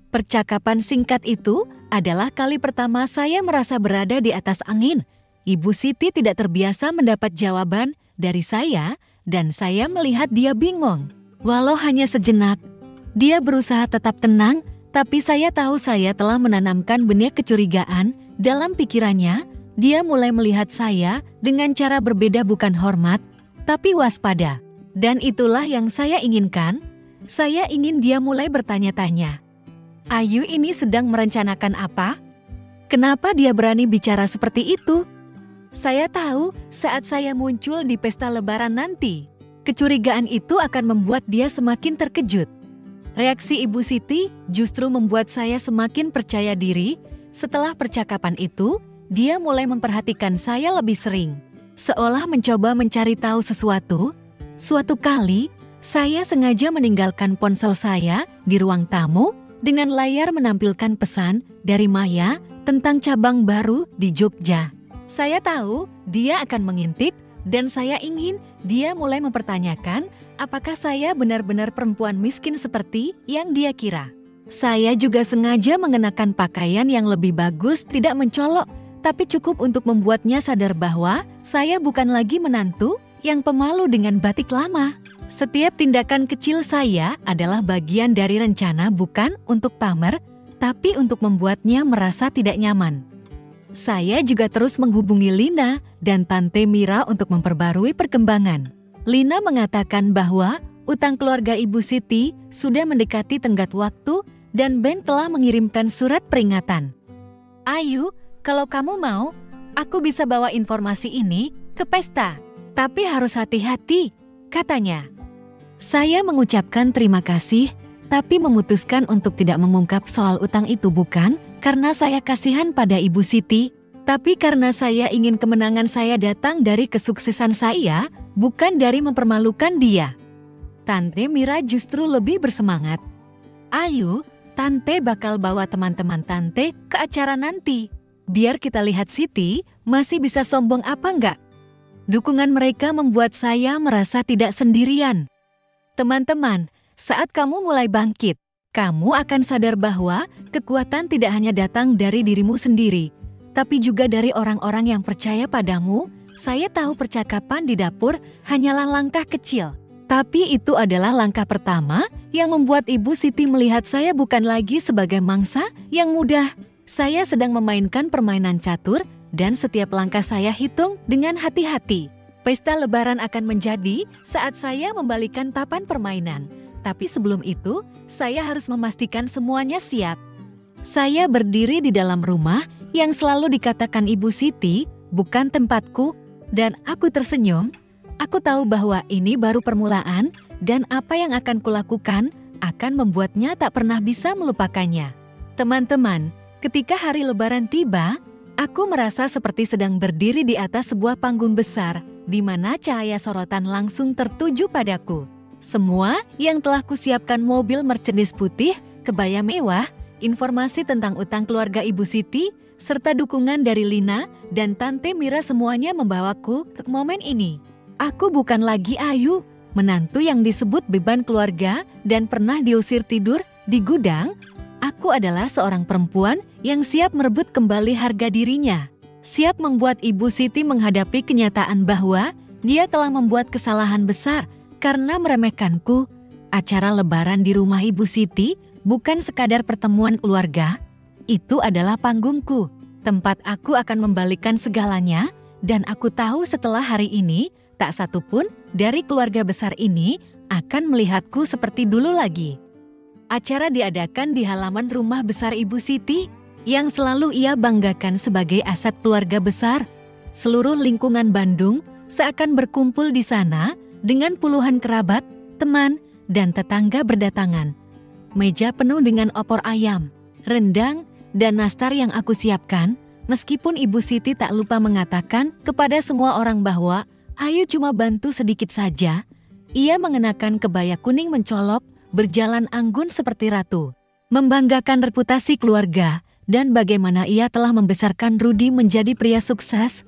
A: Percakapan singkat itu adalah kali pertama saya merasa berada di atas angin. Ibu Siti tidak terbiasa mendapat jawaban dari saya, dan saya melihat dia bingung. Walau hanya sejenak, dia berusaha tetap tenang, tapi saya tahu saya telah menanamkan benih kecurigaan dalam pikirannya. Dia mulai melihat saya dengan cara berbeda, bukan hormat, Tapi waspada. Dan itulah yang saya inginkan. Saya ingin dia mulai bertanya-tanya. Ayu ini sedang merencanakan apa? Kenapa dia berani bicara seperti itu? Saya tahu saat saya muncul di pesta lebaran nanti, kecurigaan itu akan membuat dia semakin terkejut. Reaksi Ibu Siti justru membuat saya semakin percaya diri. Setelah percakapan itu, dia mulai memperhatikan saya lebih sering. Seolah mencoba mencari tahu sesuatu. Suatu kali, saya sengaja meninggalkan ponsel saya di ruang tamu dengan layar menampilkan pesan dari Maya tentang cabang baru di Jogja. Saya tahu dia akan mengintip dan saya ingin dia mulai mempertanyakan apakah saya benar-benar perempuan miskin seperti yang dia kira. Saya juga sengaja mengenakan pakaian yang lebih bagus, tidak mencolok, tapi cukup untuk membuatnya sadar bahwa saya bukan lagi menantu yang pemalu dengan batik lama. Setiap tindakan kecil saya adalah bagian dari rencana bukan untuk pamer, tapi untuk membuatnya merasa tidak nyaman. Saya juga terus menghubungi Lina dan Tante Mira untuk memperbarui perkembangan. Lina mengatakan bahwa utang keluarga Ibu Siti sudah mendekati tenggat waktu dan Ben telah mengirimkan surat peringatan. Ayu, kalau kamu mau, aku bisa bawa informasi ini ke pesta. Tapi harus hati-hati, katanya. Saya mengucapkan terima kasih, tapi memutuskan untuk tidak mengungkap soal utang itu bukan karena saya kasihan pada Ibu Siti, tapi karena saya ingin kemenangan saya datang dari kesuksesan saya, bukan dari mempermalukan dia. Tante Mira justru lebih bersemangat. Ayu, Tante bakal bawa teman-teman Tante ke acara nanti. Biar kita lihat Siti masih bisa sombong apa enggak. Dukungan mereka membuat saya merasa tidak sendirian. Teman-teman, saat kamu mulai bangkit, kamu akan sadar bahwa kekuatan tidak hanya datang dari dirimu sendiri, tapi juga dari orang-orang yang percaya padamu. Saya tahu percakapan di dapur hanyalah langkah kecil, tapi itu adalah langkah pertama yang membuat Ibu Siti melihat saya bukan lagi sebagai mangsa yang mudah. Saya sedang memainkan permainan catur dan setiap langkah saya hitung dengan hati-hati. Pesta Lebaran akan menjadi saat saya membalikan papan permainan. Tapi sebelum itu, saya harus memastikan semuanya siap. Saya berdiri di dalam rumah yang selalu dikatakan Ibu Siti, bukan tempatku, dan aku tersenyum. Aku tahu bahwa ini baru permulaan, dan apa yang akan kulakukan akan membuatnya tak pernah bisa melupakannya. Teman-teman, ketika hari Lebaran tiba, aku merasa seperti sedang berdiri di atas sebuah panggung besar, di mana cahaya sorotan langsung tertuju padaku. Semua yang telah kusiapkan mobil Mercedes putih, kebaya mewah, informasi tentang utang keluarga Ibu Siti, serta dukungan dari Lina dan Tante Mira semuanya membawaku ke momen ini. Aku bukan lagi Ayu, menantu yang disebut beban keluarga dan pernah diusir tidur di gudang. Aku adalah seorang perempuan yang siap merebut kembali harga dirinya. Siap membuat Ibu Siti menghadapi kenyataan bahwa dia telah membuat kesalahan besar karena meremehkanku. Acara Lebaran di rumah Ibu Siti bukan sekadar pertemuan keluarga. Itu adalah panggungku, tempat aku akan membalikan segalanya, dan aku tahu setelah hari ini, tak satu pun dari keluarga besar ini akan melihatku seperti dulu lagi. Acara diadakan di halaman rumah besar Ibu Siti, yang selalu ia banggakan sebagai aset keluarga besar. Seluruh lingkungan Bandung seakan berkumpul di sana dengan puluhan kerabat, teman, dan tetangga berdatangan. Meja penuh dengan opor ayam, rendang, dan nastar yang aku siapkan, meskipun Ibu Siti tak lupa mengatakan kepada semua orang bahwa Ayu cuma bantu sedikit saja. Ia mengenakan kebaya kuning mencolok, berjalan anggun seperti ratu, membanggakan reputasi keluarga, dan bagaimana ia telah membesarkan Rudi menjadi pria sukses.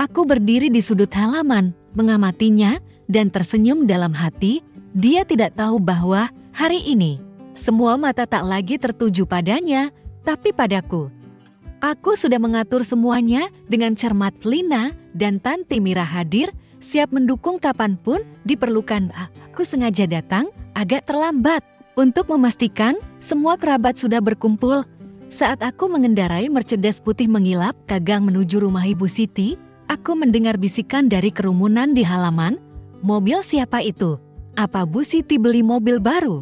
A: Aku berdiri di sudut halaman, mengamatinya, dan tersenyum dalam hati. Dia tidak tahu bahwa hari ini, semua mata tak lagi tertuju padanya, tapi padaku. Aku sudah mengatur semuanya dengan cermat. Lina dan Tante Mira hadir, siap mendukung kapanpun diperlukan. Aku sengaja datang agak terlambat untuk memastikan semua kerabat sudah berkumpul. Saat aku mengendarai Mercedes putih mengilap kagang menuju rumah Ibu Siti, aku mendengar bisikan dari kerumunan di halaman. Mobil siapa itu? Apa Bu Siti beli mobil baru?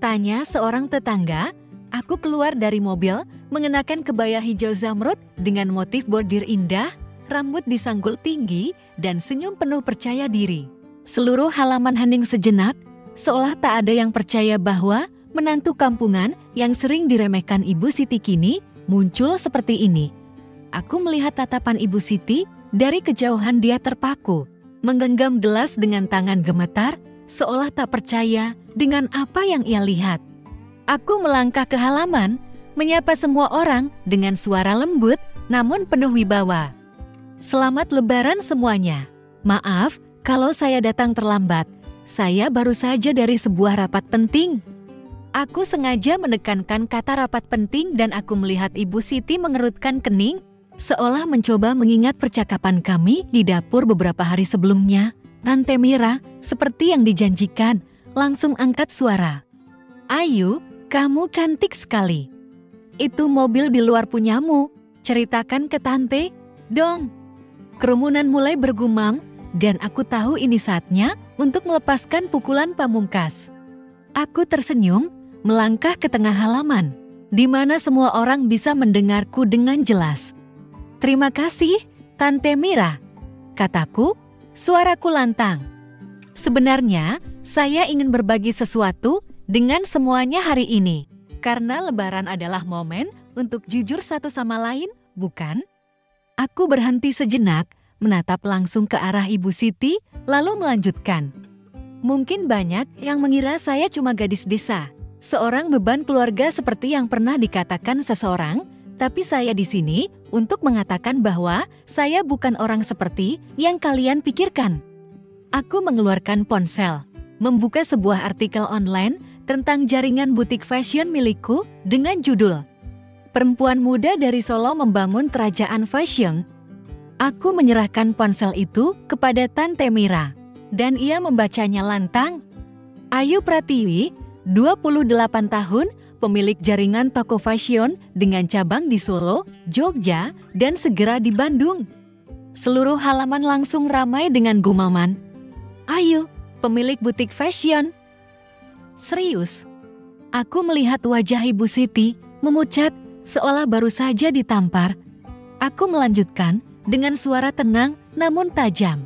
A: Tanya seorang tetangga. Aku keluar dari mobil mengenakan kebaya hijau zamrud dengan motif bordir indah, rambut disanggul tinggi, dan senyum penuh percaya diri. Seluruh halaman hening sejenak, seolah tak ada yang percaya bahwa menantu kampungan yang sering diremehkan Ibu Siti kini muncul seperti ini. Aku melihat tatapan Ibu Siti dari kejauhan. Dia terpaku, menggenggam gelas dengan tangan gemetar, seolah tak percaya dengan apa yang ia lihat. Aku melangkah ke halaman, menyapa semua orang dengan suara lembut namun penuh wibawa. Selamat Lebaran semuanya. Maaf kalau saya datang terlambat. Saya baru saja dari sebuah rapat penting. Aku sengaja menekankan kata rapat penting dan aku melihat Ibu Siti mengerutkan kening, seolah mencoba mengingat percakapan kami di dapur beberapa hari sebelumnya. Tante Mira, seperti yang dijanjikan, langsung angkat suara. Ayu, kamu cantik sekali. Itu mobil di luar punyamu. Ceritakan ke Tante, dong. Kerumunan mulai bergumam, dan aku tahu ini saatnya untuk melepaskan pukulan pamungkas. Aku tersenyum, melangkah ke tengah halaman, di mana semua orang bisa mendengarku dengan jelas. Terima kasih, Tante Mira, kataku, suaraku lantang. Sebenarnya, saya ingin berbagi sesuatu dengan semuanya hari ini, karena Lebaran adalah momen untuk jujur satu sama lain, bukan? Aku berhenti sejenak, menatap langsung ke arah Ibu Siti, lalu melanjutkan. Mungkin banyak yang mengira saya cuma gadis desa, seorang beban keluarga seperti yang pernah dikatakan seseorang, tapi saya di sini untuk mengatakan bahwa saya bukan orang seperti yang kalian pikirkan. Aku mengeluarkan ponsel, membuka sebuah artikel online tentang jaringan butik fashion milikku dengan judul Perempuan Muda dari Solo Membangun Kerajaan Fashion. Aku menyerahkan ponsel itu kepada Tante Mira, dan ia membacanya lantang. Ayu Pratiwi, 28 tahun, pemilik jaringan toko fashion dengan cabang di Solo, Jogja, dan segera di Bandung. Seluruh halaman langsung ramai dengan gumaman. Ayu, pemilik butik fashion. Serius? Aku melihat wajah Ibu Siti memucat seolah baru saja ditampar. Aku melanjutkan dengan suara tenang namun tajam.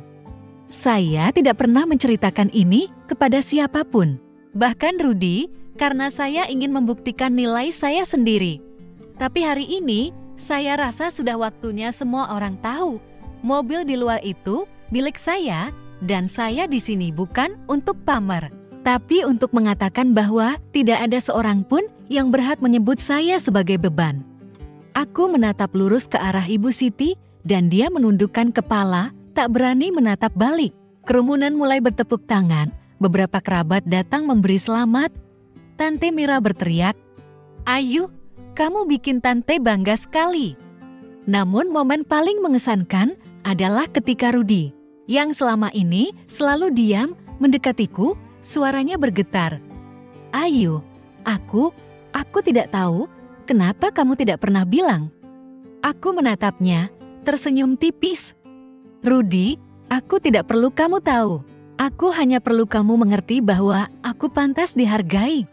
A: Saya tidak pernah menceritakan ini kepada siapapun, bahkan Rudi, karena saya ingin membuktikan nilai saya sendiri. Tapi hari ini, saya rasa sudah waktunya semua orang tahu, mobil di luar itu milik saya, dan saya di sini bukan untuk pamer, tapi untuk mengatakan bahwa tidak ada seorang pun yang berhak menyebut saya sebagai beban. Aku menatap lurus ke arah Ibu Siti, dan dia menundukkan kepala, tak berani menatap balik. Kerumunan mulai bertepuk tangan, beberapa kerabat datang memberi selamat. Tante Mira berteriak, Ayu, kamu bikin Tante bangga sekali. Namun momen paling mengesankan adalah ketika Rudi, yang selama ini selalu diam, mendekatiku, suaranya bergetar. Ayu, aku tidak tahu kenapa kamu tidak pernah bilang. Aku menatapnya, tersenyum tipis. Rudi, aku tidak perlu kamu tahu. Aku hanya perlu kamu mengerti bahwa aku pantas dihargai.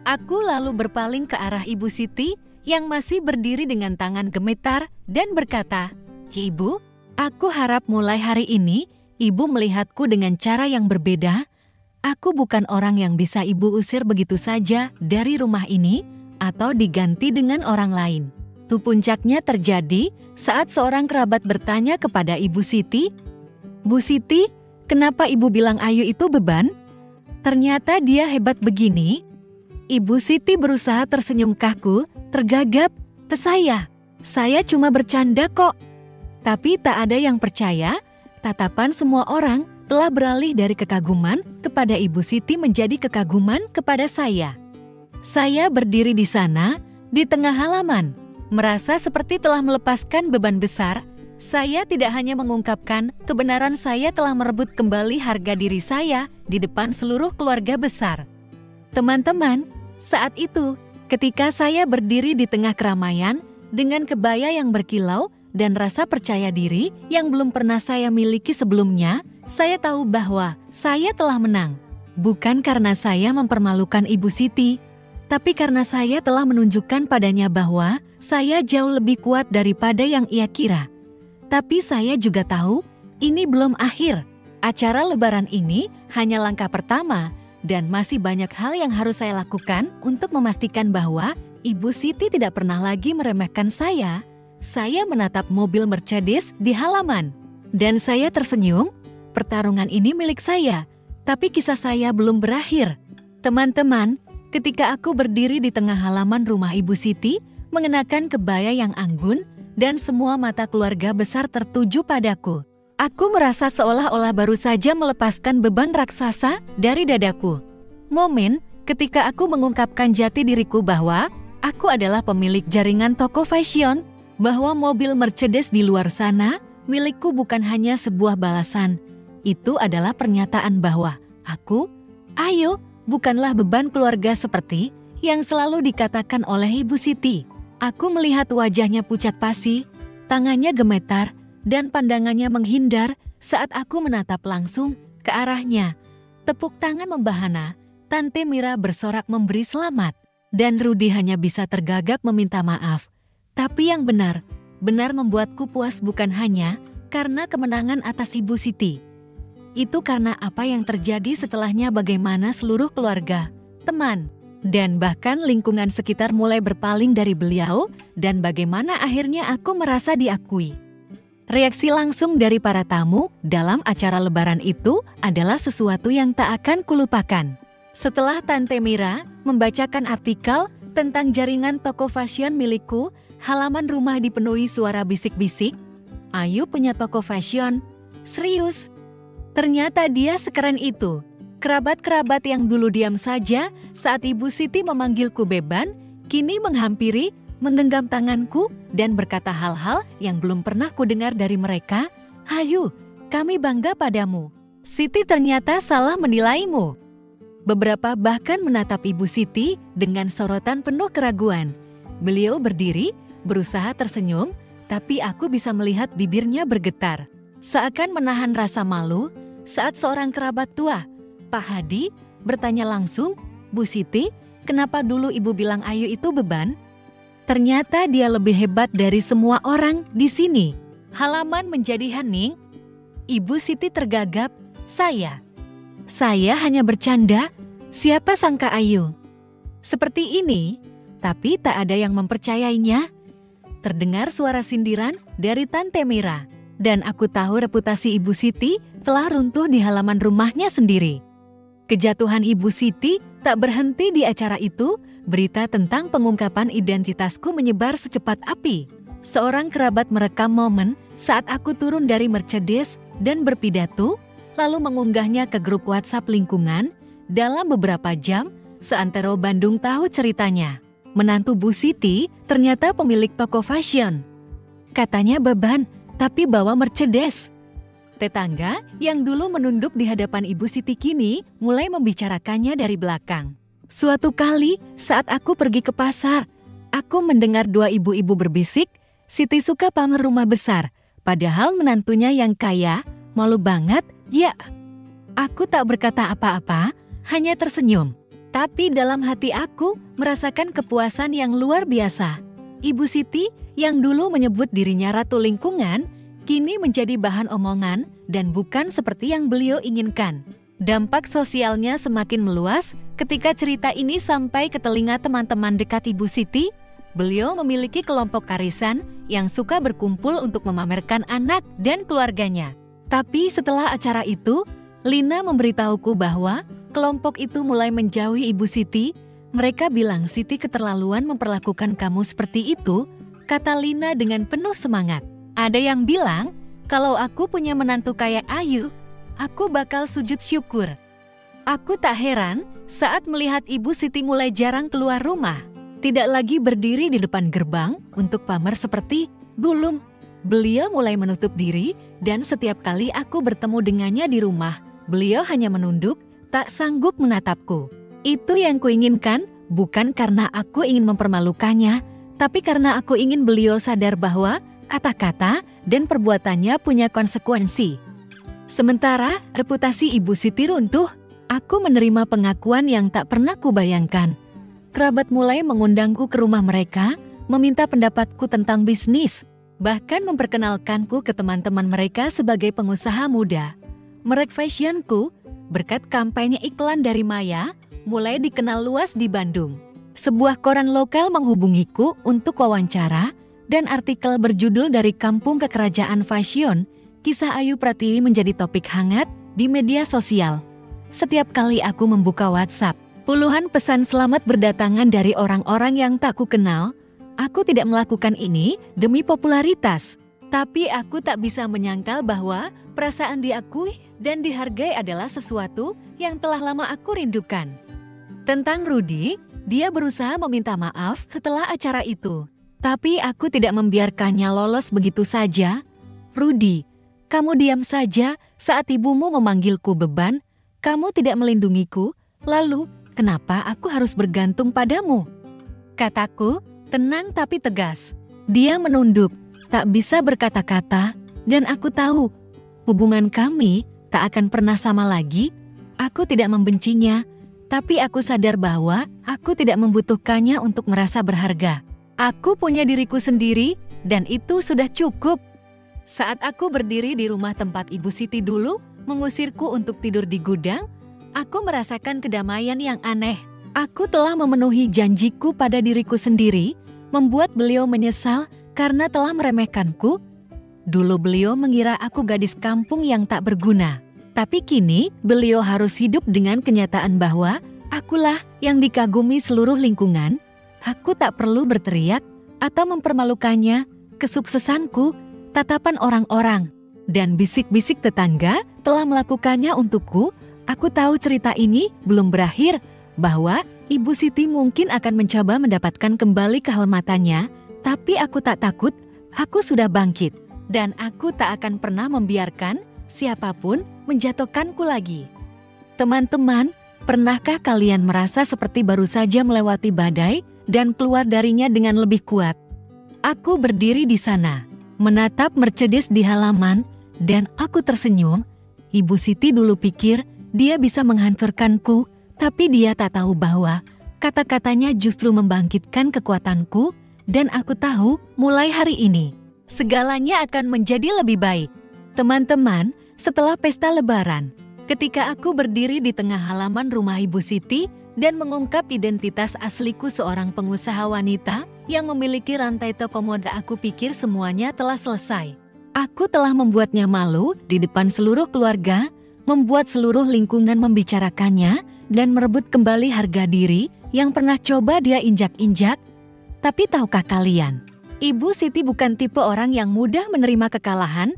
A: Aku lalu berpaling ke arah Ibu Siti yang masih berdiri dengan tangan gemetar dan berkata, Ibu, aku harap mulai hari ini Ibu melihatku dengan cara yang berbeda. Aku bukan orang yang bisa Ibu usir begitu saja dari rumah ini atau diganti dengan orang lain. Tuh puncaknya terjadi saat seorang kerabat bertanya kepada Ibu Siti, Bu Siti, kenapa Ibu bilang Ayu itu beban? Ternyata dia hebat begini. Ibu Siti berusaha tersenyum kaku, tergagap, saya cuma bercanda kok. Tapi tak ada yang percaya, tatapan semua orang telah beralih dari kekaguman kepada Ibu Siti menjadi kekaguman kepada saya. Saya berdiri di sana, di tengah halaman, merasa seperti telah melepaskan beban besar. Saya tidak hanya mengungkapkan kebenaran saya telah merebut kembali harga diri saya di depan seluruh keluarga besar. Teman-teman, saat itu, ketika saya berdiri di tengah keramaian dengan kebaya yang berkilau dan rasa percaya diri yang belum pernah saya miliki sebelumnya, Saya tahu bahwa saya telah menang. Bukan karena saya mempermalukan Ibu Siti, tapi karena saya telah menunjukkan padanya bahwa saya jauh lebih kuat daripada yang ia kira. Tapi saya juga tahu, ini belum akhir. Acara Lebaran ini hanya langkah pertama, dan masih banyak hal yang harus saya lakukan untuk memastikan bahwa Ibu Siti tidak pernah lagi meremehkan saya. Saya menatap mobil Mercedes di halaman, dan saya tersenyum. Pertarungan ini milik saya, tapi kisah saya belum berakhir. Teman-teman, ketika aku berdiri di tengah halaman rumah Ibu Siti, mengenakan kebaya yang anggun, dan semua mata keluarga besar tertuju padaku, aku merasa seolah-olah baru saja melepaskan beban raksasa dari dadaku. Momen ketika aku mengungkapkan jati diriku bahwa aku adalah pemilik jaringan toko fashion, bahwa mobil Mercedes di luar sana milikku bukan hanya sebuah balasan. Itu adalah pernyataan bahwa aku, Ayu, bukanlah beban keluarga seperti yang selalu dikatakan oleh Ibu Siti. Aku melihat wajahnya pucat pasi, tangannya gemetar, dan pandangannya menghindar saat aku menatap langsung ke arahnya. Tepuk tangan membahana, Tante Mira bersorak memberi selamat, dan Rudy hanya bisa tergagap meminta maaf. Tapi yang benar membuatku puas bukan hanya karena kemenangan atas Ibu Siti. Itu karena apa yang terjadi setelahnya, bagaimana seluruh keluarga, teman, dan bahkan lingkungan sekitar mulai berpaling dari beliau, dan bagaimana akhirnya aku merasa diakui. Reaksi langsung dari para tamu dalam acara Lebaran itu adalah sesuatu yang tak akan kulupakan. Setelah Tante Mira membacakan artikel tentang jaringan toko fashion milikku, halaman rumah dipenuhi suara bisik-bisik. Ayu punya toko fashion? Serius? Ternyata dia sekeren itu. Kerabat-kerabat yang dulu diam saja saat Ibu Siti memanggilku Beban, kini menghampiri, menggenggam tanganku, dan berkata hal-hal yang belum pernah kudengar dari mereka. Ayu, kami bangga padamu. Siti ternyata salah menilaimu. Beberapa bahkan menatap Ibu Siti dengan sorotan penuh keraguan. Beliau berdiri, berusaha tersenyum, tapi aku bisa melihat bibirnya bergetar. Seakan menahan rasa malu, saat seorang kerabat tua, Pak Hadi, bertanya langsung, Bu Siti, kenapa dulu Ibu bilang Ayu itu beban? Ternyata dia lebih hebat dari semua orang di sini. Halaman menjadi hening. Ibu Siti tergagap, saya hanya bercanda, siapa sangka Ayu seperti ini, tapi tak ada yang mempercayainya. Terdengar suara sindiran dari Tante Mira, dan aku tahu reputasi Ibu Siti telah runtuh di halaman rumahnya sendiri. Kejatuhan Ibu Siti tak berhenti di acara itu, berita tentang pengungkapan identitasku menyebar secepat api. Seorang kerabat merekam momen saat aku turun dari Mercedes dan berpidato, lalu mengunggahnya ke grup WhatsApp lingkungan. Dalam beberapa jam, seantero Bandung tahu ceritanya. Menantu Bu Siti ternyata pemilik toko fashion. Katanya beban, tapi bawa Mercedes. Tetangga yang dulu menunduk di hadapan Ibu Siti kini mulai membicarakannya dari belakang. Suatu kali saat aku pergi ke pasar, aku mendengar dua ibu-ibu berbisik, Siti suka pamer rumah besar, padahal menantunya yang kaya, malu banget, ya. Aku tak berkata apa-apa, hanya tersenyum. Tapi dalam hati aku merasakan kepuasan yang luar biasa. Ibu Siti yang dulu menyebut dirinya ratu lingkungan, kini menjadi bahan omongan dan bukan seperti yang beliau inginkan. Dampak sosialnya semakin meluas ketika cerita ini sampai ke telinga teman-teman dekat Ibu Siti. Beliau memiliki kelompok karisan yang suka berkumpul untuk memamerkan anak dan keluarganya. Tapi setelah acara itu, Lina memberitahuku bahwa kelompok itu mulai menjauhi Ibu Siti. Mereka bilang Siti keterlaluan memperlakukan kamu seperti itu, kata Lina dengan penuh semangat. Ada yang bilang, kalau aku punya menantu kayak Ayu, aku bakal sujud syukur. Aku tak heran saat melihat Ibu Siti mulai jarang keluar rumah. Tidak lagi berdiri di depan gerbang untuk pamer seperti dulu. Beliau mulai menutup diri dan setiap kali aku bertemu dengannya di rumah, beliau hanya menunduk, tak sanggup menatapku. Itu yang kuinginkan, bukan karena aku ingin mempermalukannya, tapi karena aku ingin beliau sadar bahwa kata-kata dan perbuatannya punya konsekuensi. Sementara reputasi Ibu Siti runtuh, aku menerima pengakuan yang tak pernah kubayangkan. Kerabat mulai mengundangku ke rumah mereka, meminta pendapatku tentang bisnis, bahkan memperkenalkanku ke teman-teman mereka sebagai pengusaha muda. Merek fashionku, berkat kampanye iklan dari Maya, mulai dikenal luas di Bandung. Sebuah koran lokal menghubungiku untuk wawancara, dan artikel berjudul Dari Kampung ke Kerajaan Fashion, kisah Ayu Pratiwi menjadi topik hangat di media sosial. Setiap kali aku membuka WhatsApp, puluhan pesan selamat berdatangan dari orang-orang yang tak kukenal. Aku tidak melakukan ini demi popularitas, tapi aku tak bisa menyangkal bahwa perasaan diakui dan dihargai adalah sesuatu yang telah lama aku rindukan. Tentang Rudy, dia berusaha meminta maaf setelah acara itu, tapi aku tidak membiarkannya lolos begitu saja. Rudy, kamu diam saja saat ibumu memanggilku beban, kamu tidak melindungiku, lalu kenapa aku harus bergantung padamu? Kataku, tenang tapi tegas. Dia menunduk, tak bisa berkata-kata, dan aku tahu hubungan kami tak akan pernah sama lagi. Aku tidak membencinya, tapi aku sadar bahwa aku tidak membutuhkannya untuk merasa berharga. Aku punya diriku sendiri, dan itu sudah cukup. Saat aku berdiri di rumah tempat Ibu Siti dulu mengusirku untuk tidur di gudang, aku merasakan kedamaian yang aneh. Aku telah memenuhi janjiku pada diriku sendiri, membuat beliau menyesal karena telah meremehkanku. Dulu beliau mengira aku gadis kampung yang tak berguna. Tapi kini beliau harus hidup dengan kenyataan bahwa akulah yang dikagumi seluruh lingkungan. Aku tak perlu berteriak atau mempermalukannya. Kesuksesanku, tatapan orang-orang, dan bisik-bisik tetangga telah melakukannya untukku. Aku tahu cerita ini belum berakhir, bahwa Ibu Siti mungkin akan mencoba mendapatkan kembali kehormatannya, tapi aku tak takut, aku sudah bangkit, dan aku tak akan pernah membiarkan siapapun menjatuhkanku lagi. Teman-teman, pernahkah kalian merasa seperti baru saja melewati badai dan keluar darinya dengan lebih kuat? Aku berdiri di sana, menatap Mercedes di halaman, dan aku tersenyum. Ibu Siti dulu pikir dia bisa menghancurkanku, tapi dia tak tahu bahwa kata-katanya justru membangkitkan kekuatanku, dan aku tahu mulai hari ini segalanya akan menjadi lebih baik. Teman-teman, setelah pesta Lebaran, ketika aku berdiri di tengah halaman rumah Ibu Siti dan mengungkap identitas asliku seorang pengusaha wanita yang memiliki rantai toko mode, aku pikir semuanya telah selesai. Aku telah membuatnya malu di depan seluruh keluarga, membuat seluruh lingkungan membicarakannya, dan merebut kembali harga diri yang pernah coba dia injak-injak. Tapi tahukah kalian, Ibu Siti bukan tipe orang yang mudah menerima kekalahan.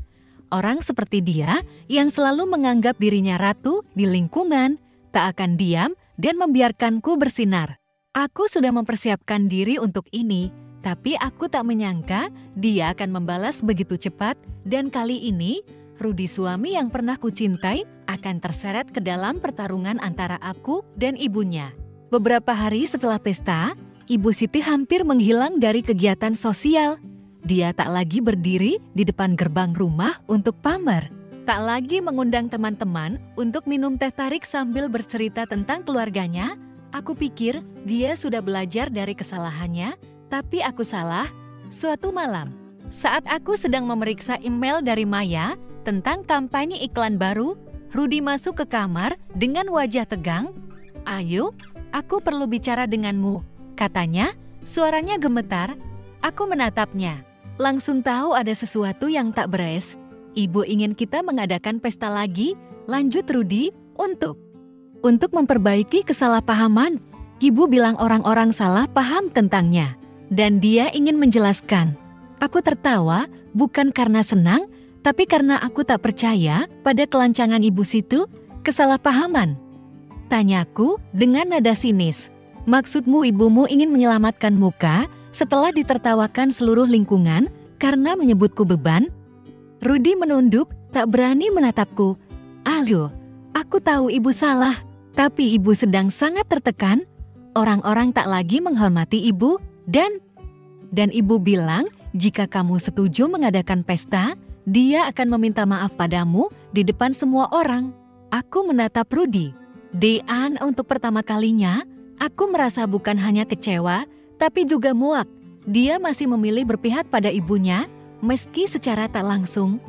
A: Orang seperti dia yang selalu menganggap dirinya ratu di lingkungan, tak akan diam dan membiarkanku bersinar. Aku sudah mempersiapkan diri untuk ini, tapi aku tak menyangka dia akan membalas begitu cepat, dan kali ini Rudy, suami yang pernah kucintai, akan terseret ke dalam pertarungan antara aku dan ibunya. Beberapa hari setelah pesta, Ibu Siti hampir menghilang dari kegiatan sosial. Dia tak lagi berdiri di depan gerbang rumah untuk pamer, tak lagi mengundang teman-teman untuk minum teh tarik sambil bercerita tentang keluarganya. Aku pikir dia sudah belajar dari kesalahannya, tapi aku salah. Suatu malam, saat aku sedang memeriksa email dari Maya tentang kampanye iklan baru, Rudy masuk ke kamar dengan wajah tegang. "Ayu, aku perlu bicara denganmu," katanya. Suaranya gemetar. Aku menatapnya, langsung tahu ada sesuatu yang tak beres. "Ibu ingin kita mengadakan pesta lagi," lanjut Rudy, untuk memperbaiki kesalahpahaman. Ibu bilang orang-orang salah paham tentangnya, dan dia ingin menjelaskan. Aku tertawa, bukan karena senang, tapi karena aku tak percaya pada kelancangan Ibu Siti. "Kesalahpahaman?" tanyaku dengan nada sinis. "Maksudmu ibumu ingin menyelamatkan muka setelah ditertawakan seluruh lingkungan karena menyebutku beban?" Rudy menunduk, tak berani menatapku. "Ayo, aku tahu ibu salah, tapi ibu sedang sangat tertekan. Orang-orang tak lagi menghormati ibu, dan ibu bilang jika kamu setuju mengadakan pesta, dia akan meminta maaf padamu di depan semua orang. Aku menatap Rudy. Dan untuk pertama kalinya, aku merasa bukan hanya kecewa, tapi juga muak. Dia masih memilih berpihak pada ibunya, meski secara tak langsung.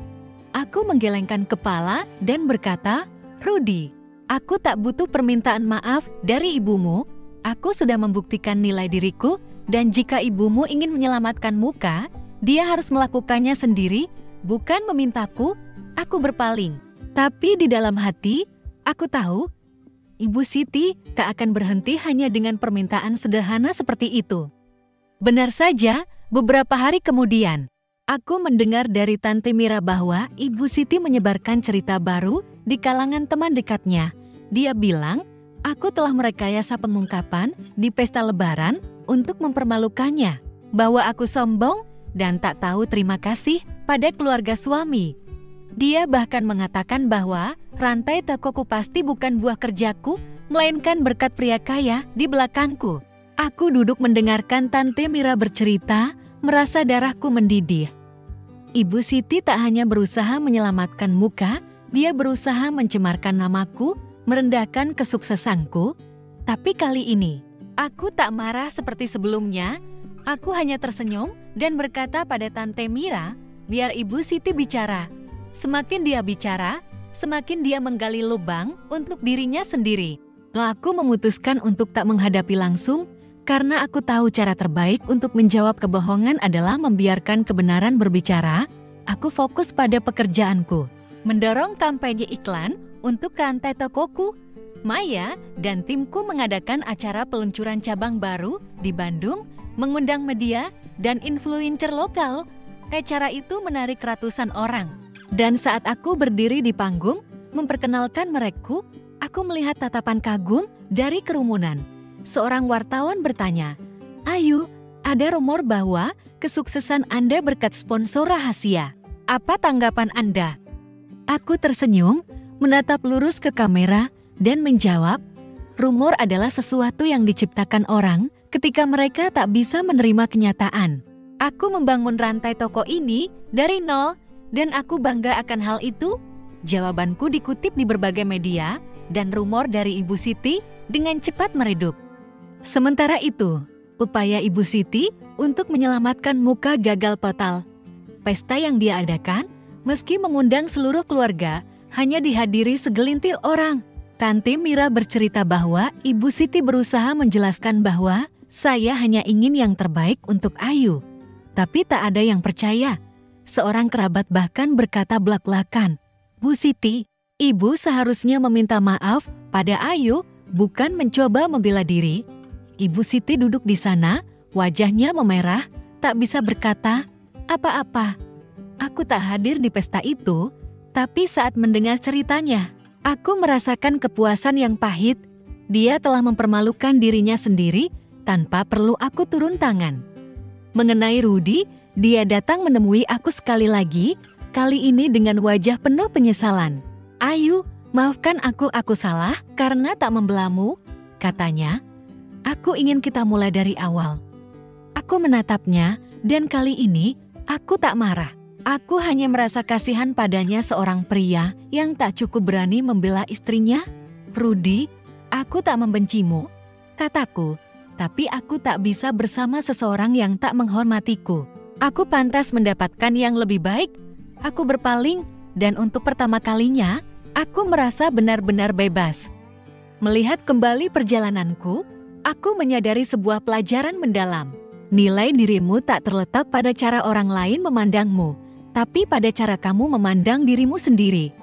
A: Aku menggelengkan kepala dan berkata, Rudy, aku tak butuh permintaan maaf dari ibumu. Aku sudah membuktikan nilai diriku, dan jika ibumu ingin menyelamatkan muka, dia harus melakukannya sendiri, bukan memintaku. Aku berpaling. Tapi di dalam hati, aku tahu, Ibu Siti tak akan berhenti hanya dengan permintaan sederhana seperti itu. Benar saja, beberapa hari kemudian, aku mendengar dari Tante Mira bahwa Ibu Siti menyebarkan cerita baru di kalangan teman dekatnya. Dia bilang, aku telah merekayasa pengungkapan di pesta lebaran untuk mempermalukannya, bahwa aku sombong dan tak tahu terima kasih pada keluarga suami. Dia bahkan mengatakan bahwa rantai tokoku pasti bukan buah kerjaku, melainkan berkat pria kaya di belakangku. Aku duduk mendengarkan Tante Mira bercerita, merasa darahku mendidih. Ibu Siti tak hanya berusaha menyelamatkan muka, dia berusaha mencemarkan namaku, merendahkan kesuksesanku. Tapi kali ini, aku tak marah seperti sebelumnya. Aku hanya tersenyum dan berkata pada Tante Mira, biar Ibu Siti bicara. Semakin dia bicara, semakin dia menggali lubang untuk dirinya sendiri. Aku memutuskan untuk tak menghadapi langsung, karena aku tahu cara terbaik untuk menjawab kebohongan adalah membiarkan kebenaran berbicara. Aku fokus pada pekerjaanku, mendorong kampanye iklan untuk rantai tokoku. Maya dan timku mengadakan acara peluncuran cabang baru di Bandung, mengundang media dan influencer lokal. Acara itu menarik ratusan orang. Dan saat aku berdiri di panggung, memperkenalkan mereka, aku melihat tatapan kagum dari kerumunan. Seorang wartawan bertanya, Ayu, ada rumor bahwa kesuksesan Anda berkat sponsor rahasia. Apa tanggapan Anda? Aku tersenyum, menatap lurus ke kamera, dan menjawab, rumor adalah sesuatu yang diciptakan orang ketika mereka tak bisa menerima kenyataan. Aku membangun rantai toko ini dari nol, dan aku bangga akan hal itu. Jawabanku dikutip di berbagai media, dan rumor dari Ibu Siti dengan cepat meredup. Sementara itu, upaya Ibu Siti untuk menyelamatkan muka gagal total. Pesta yang dia adakan, meski mengundang seluruh keluarga, hanya dihadiri segelintir orang. Tante Mira bercerita bahwa Ibu Siti berusaha menjelaskan bahwa saya hanya ingin yang terbaik untuk Ayu. Tapi tak ada yang percaya. Seorang kerabat bahkan berkata belak-belakan, Bu Siti, Ibu seharusnya meminta maaf pada Ayu, bukan mencoba membela diri. Ibu Siti duduk di sana, wajahnya memerah, tak bisa berkata apa-apa. Aku tak hadir di pesta itu, tapi saat mendengar ceritanya, aku merasakan kepuasan yang pahit. Dia telah mempermalukan dirinya sendiri tanpa perlu aku turun tangan. Mengenai Rudy, dia datang menemui aku sekali lagi, kali ini dengan wajah penuh penyesalan. Ayu, maafkan aku salah karena tak membelamu, katanya. Aku ingin kita mulai dari awal. Aku menatapnya, dan kali ini aku tak marah. Aku hanya merasa kasihan padanya, seorang pria yang tak cukup berani membela istrinya. Rudy, aku tak membencimu, kataku, tapi aku tak bisa bersama seseorang yang tak menghormatiku. Aku pantas mendapatkan yang lebih baik. Aku berpaling, dan untuk pertama kalinya, aku merasa benar-benar bebas. Melihat kembali perjalananku, aku menyadari sebuah pelajaran mendalam. Nilai dirimu tak terletak pada cara orang lain memandangmu, tapi pada cara kamu memandang dirimu sendiri.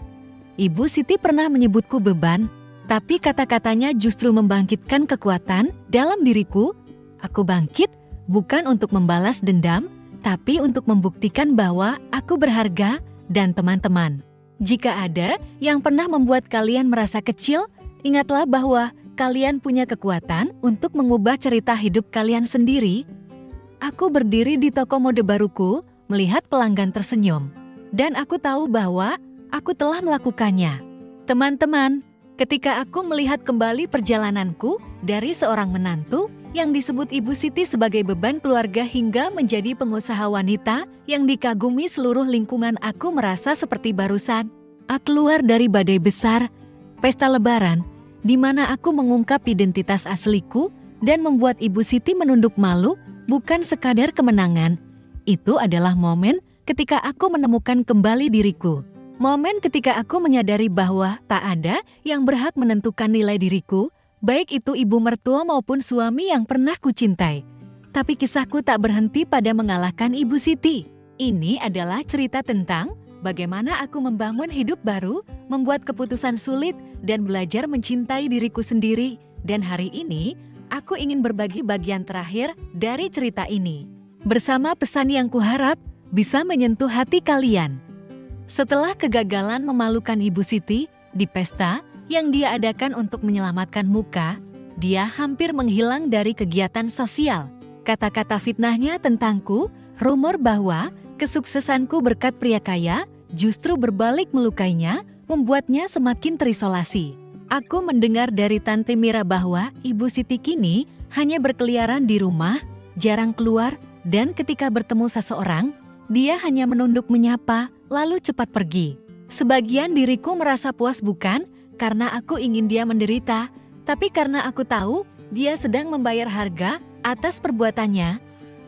A: Ibu Siti pernah menyebutku beban, tapi kata-katanya justru membangkitkan kekuatan dalam diriku. Aku bangkit, bukan untuk membalas dendam, tapi untuk membuktikan bahwa aku berharga. Dan teman-teman, jika ada yang pernah membuat kalian merasa kecil, ingatlah bahwa kalian punya kekuatan untuk mengubah cerita hidup kalian sendiri. Aku berdiri di toko mode baruku, melihat pelanggan tersenyum. Dan aku tahu bahwa aku telah melakukannya. Teman-teman, ketika aku melihat kembali perjalananku dari seorang menantu yang disebut Ibu Siti sebagai beban keluarga hingga menjadi pengusaha wanita yang dikagumi seluruh lingkungan. Aku merasa seperti barusan keluar dari badai besar, pesta lebaran, di mana aku mengungkap identitas asliku dan membuat Ibu Siti menunduk malu, bukan sekadar kemenangan. Itu adalah momen ketika aku menemukan kembali diriku. Momen ketika aku menyadari bahwa tak ada yang berhak menentukan nilai diriku, baik itu ibu mertua maupun suami yang pernah kucintai. Tapi kisahku tak berhenti pada mengalahkan Ibu Siti. Ini adalah cerita tentang bagaimana aku membangun hidup baru, membuat keputusan sulit, dan belajar mencintai diriku sendiri. Dan hari ini, aku ingin berbagi bagian terakhir dari cerita ini, bersama pesan yang kuharap bisa menyentuh hati kalian. Setelah kegagalan memalukan Ibu Siti di pesta yang dia adakan untuk menyelamatkan muka, dia hampir menghilang dari kegiatan sosial. Kata-kata fitnahnya tentangku, rumor bahwa kesuksesanku berkat pria kaya, justru berbalik melukainya, membuatnya semakin terisolasi. Aku mendengar dari Tante Mira bahwa Ibu Siti kini hanya berkeliaran di rumah, jarang keluar, dan ketika bertemu seseorang, dia hanya menunduk menyapa, lalu cepat pergi. Sebagian diriku merasa puas bukan karena aku ingin dia menderita, tapi karena aku tahu dia sedang membayar harga atas perbuatannya.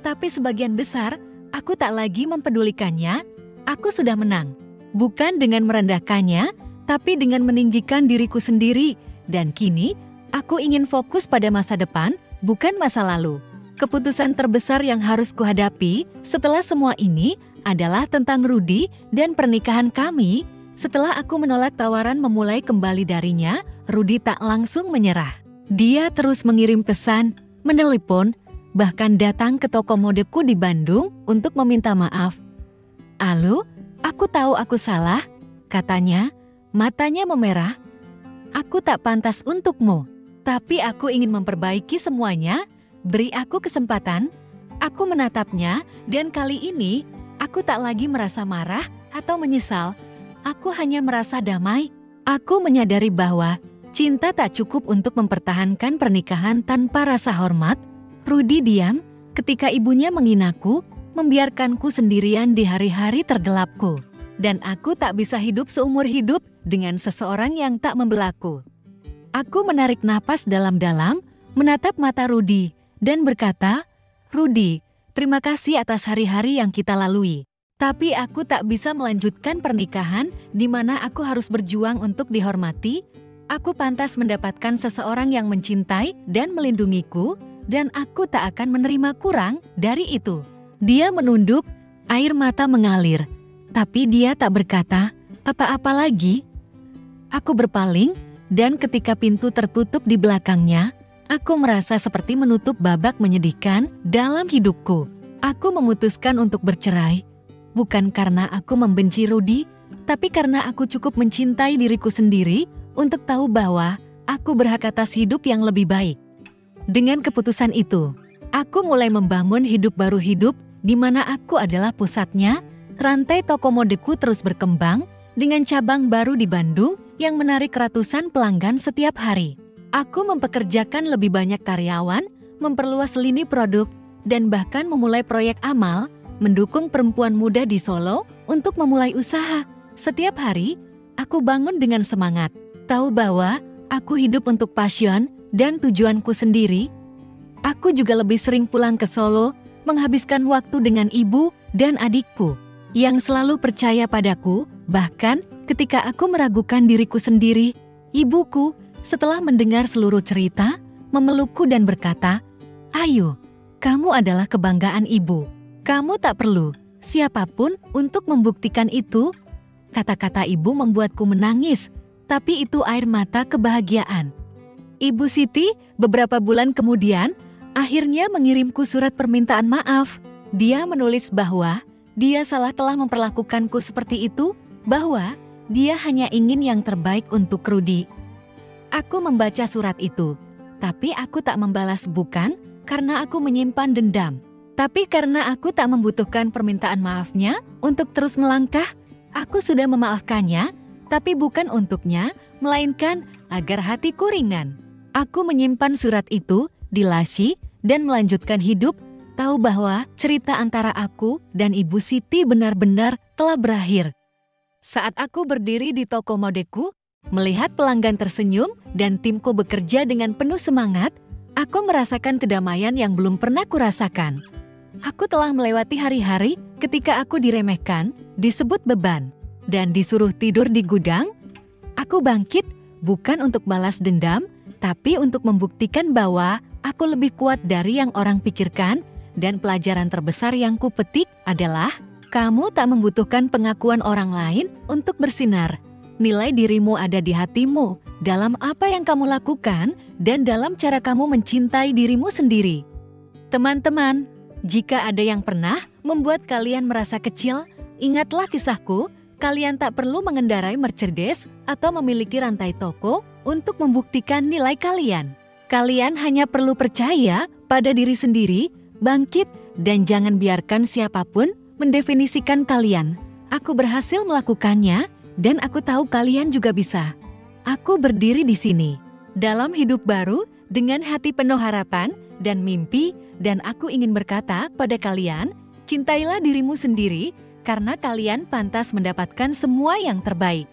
A: Tapi sebagian besar, aku tak lagi mempedulikannya. Aku sudah menang. Bukan dengan merendahkannya, tapi dengan meninggikan diriku sendiri. Dan kini, aku ingin fokus pada masa depan, bukan masa lalu. Keputusan terbesar yang harus kuhadapi setelah semua ini adalah tentang Rudy dan pernikahan kami. Setelah aku menolak tawaran memulai kembali darinya, Rudy tak langsung menyerah. Dia terus mengirim pesan, menelepon, bahkan datang ke toko modeku di Bandung untuk meminta maaf. "Halo, aku tahu aku salah," katanya, matanya memerah. "Aku tak pantas untukmu, tapi aku ingin memperbaiki semuanya. Beri aku kesempatan." Aku menatapnya, dan kali ini aku tak lagi merasa marah atau menyesal. Aku hanya merasa damai. Aku menyadari bahwa cinta tak cukup untuk mempertahankan pernikahan tanpa rasa hormat. Rudy diam ketika ibunya menghinaku, membiarkanku sendirian di hari-hari tergelapku. Dan aku tak bisa hidup seumur hidup dengan seseorang yang tak membelaku. Aku menarik napas dalam-dalam, menatap mata Rudy, dan berkata, "Rudy, terima kasih atas hari-hari yang kita lalui. Tapi aku tak bisa melanjutkan pernikahan di mana aku harus berjuang untuk dihormati. Aku pantas mendapatkan seseorang yang mencintai dan melindungiku, dan aku tak akan menerima kurang dari itu." Dia menunduk, air mata mengalir, tapi dia tak berkata apa-apa lagi. Aku berpaling, dan ketika pintu tertutup di belakangnya, aku merasa seperti menutup babak menyedihkan dalam hidupku. Aku memutuskan untuk bercerai. Bukan karena aku membenci Rudy, tapi karena aku cukup mencintai diriku sendiri untuk tahu bahwa aku berhak atas hidup yang lebih baik. Dengan keputusan itu, aku mulai membangun hidup baru, hidup di mana aku adalah pusatnya. Rantai toko modeku terus berkembang dengan cabang baru di Bandung yang menarik ratusan pelanggan setiap hari. Aku mempekerjakan lebih banyak karyawan, memperluas lini produk, dan bahkan memulai proyek amal, mendukung perempuan muda di Solo untuk memulai usaha. Setiap hari, aku bangun dengan semangat, tahu bahwa aku hidup untuk passion dan tujuanku sendiri. Aku juga lebih sering pulang ke Solo, menghabiskan waktu dengan ibu dan adikku, yang selalu percaya padaku, bahkan ketika aku meragukan diriku sendiri. Ibuku, setelah mendengar seluruh cerita, memelukku dan berkata, "Ayo, kamu adalah kebanggaan ibu. Kamu tak perlu siapapun untuk membuktikan itu." Kata-kata ibu membuatku menangis, tapi itu air mata kebahagiaan. Ibu Siti beberapa bulan kemudian akhirnya mengirimku surat permintaan maaf. Dia menulis bahwa dia salah telah memperlakukanku seperti itu, bahwa dia hanya ingin yang terbaik untuk Rudy. Aku membaca surat itu, tapi aku tak membalas, bukan karena aku menyimpan dendam, tapi karena aku tak membutuhkan permintaan maafnya untuk terus melangkah. Aku sudah memaafkannya, tapi bukan untuknya, melainkan agar hatiku ringan. Aku menyimpan surat itu di laci dan melanjutkan hidup, tahu bahwa cerita antara aku dan Ibu Siti benar-benar telah berakhir. Saat aku berdiri di toko modeku, melihat pelanggan tersenyum dan timku bekerja dengan penuh semangat, aku merasakan kedamaian yang belum pernah kurasakan. Aku telah melewati hari-hari ketika aku diremehkan, disebut beban, dan disuruh tidur di gudang. Aku bangkit bukan untuk balas dendam, tapi untuk membuktikan bahwa aku lebih kuat dari yang orang pikirkan, dan pelajaran terbesar yang kupetik adalah, kamu tak membutuhkan pengakuan orang lain untuk bersinar. Nilai dirimu ada di hatimu, dalam apa yang kamu lakukan, dan dalam cara kamu mencintai dirimu sendiri. Teman-teman, jika ada yang pernah membuat kalian merasa kecil, ingatlah kisahku. Kalian tak perlu mengendarai Mercedes atau memiliki rantai toko untuk membuktikan nilai kalian. Kalian hanya perlu percaya pada diri sendiri, bangkit, dan jangan biarkan siapapun mendefinisikan kalian. Aku berhasil melakukannya, dan aku tahu kalian juga bisa. Aku berdiri di sini, dalam hidup baru, dengan hati penuh harapan dan mimpi, dan aku ingin berkata pada kalian, cintailah dirimu sendiri, karena kalian pantas mendapatkan semua yang terbaik.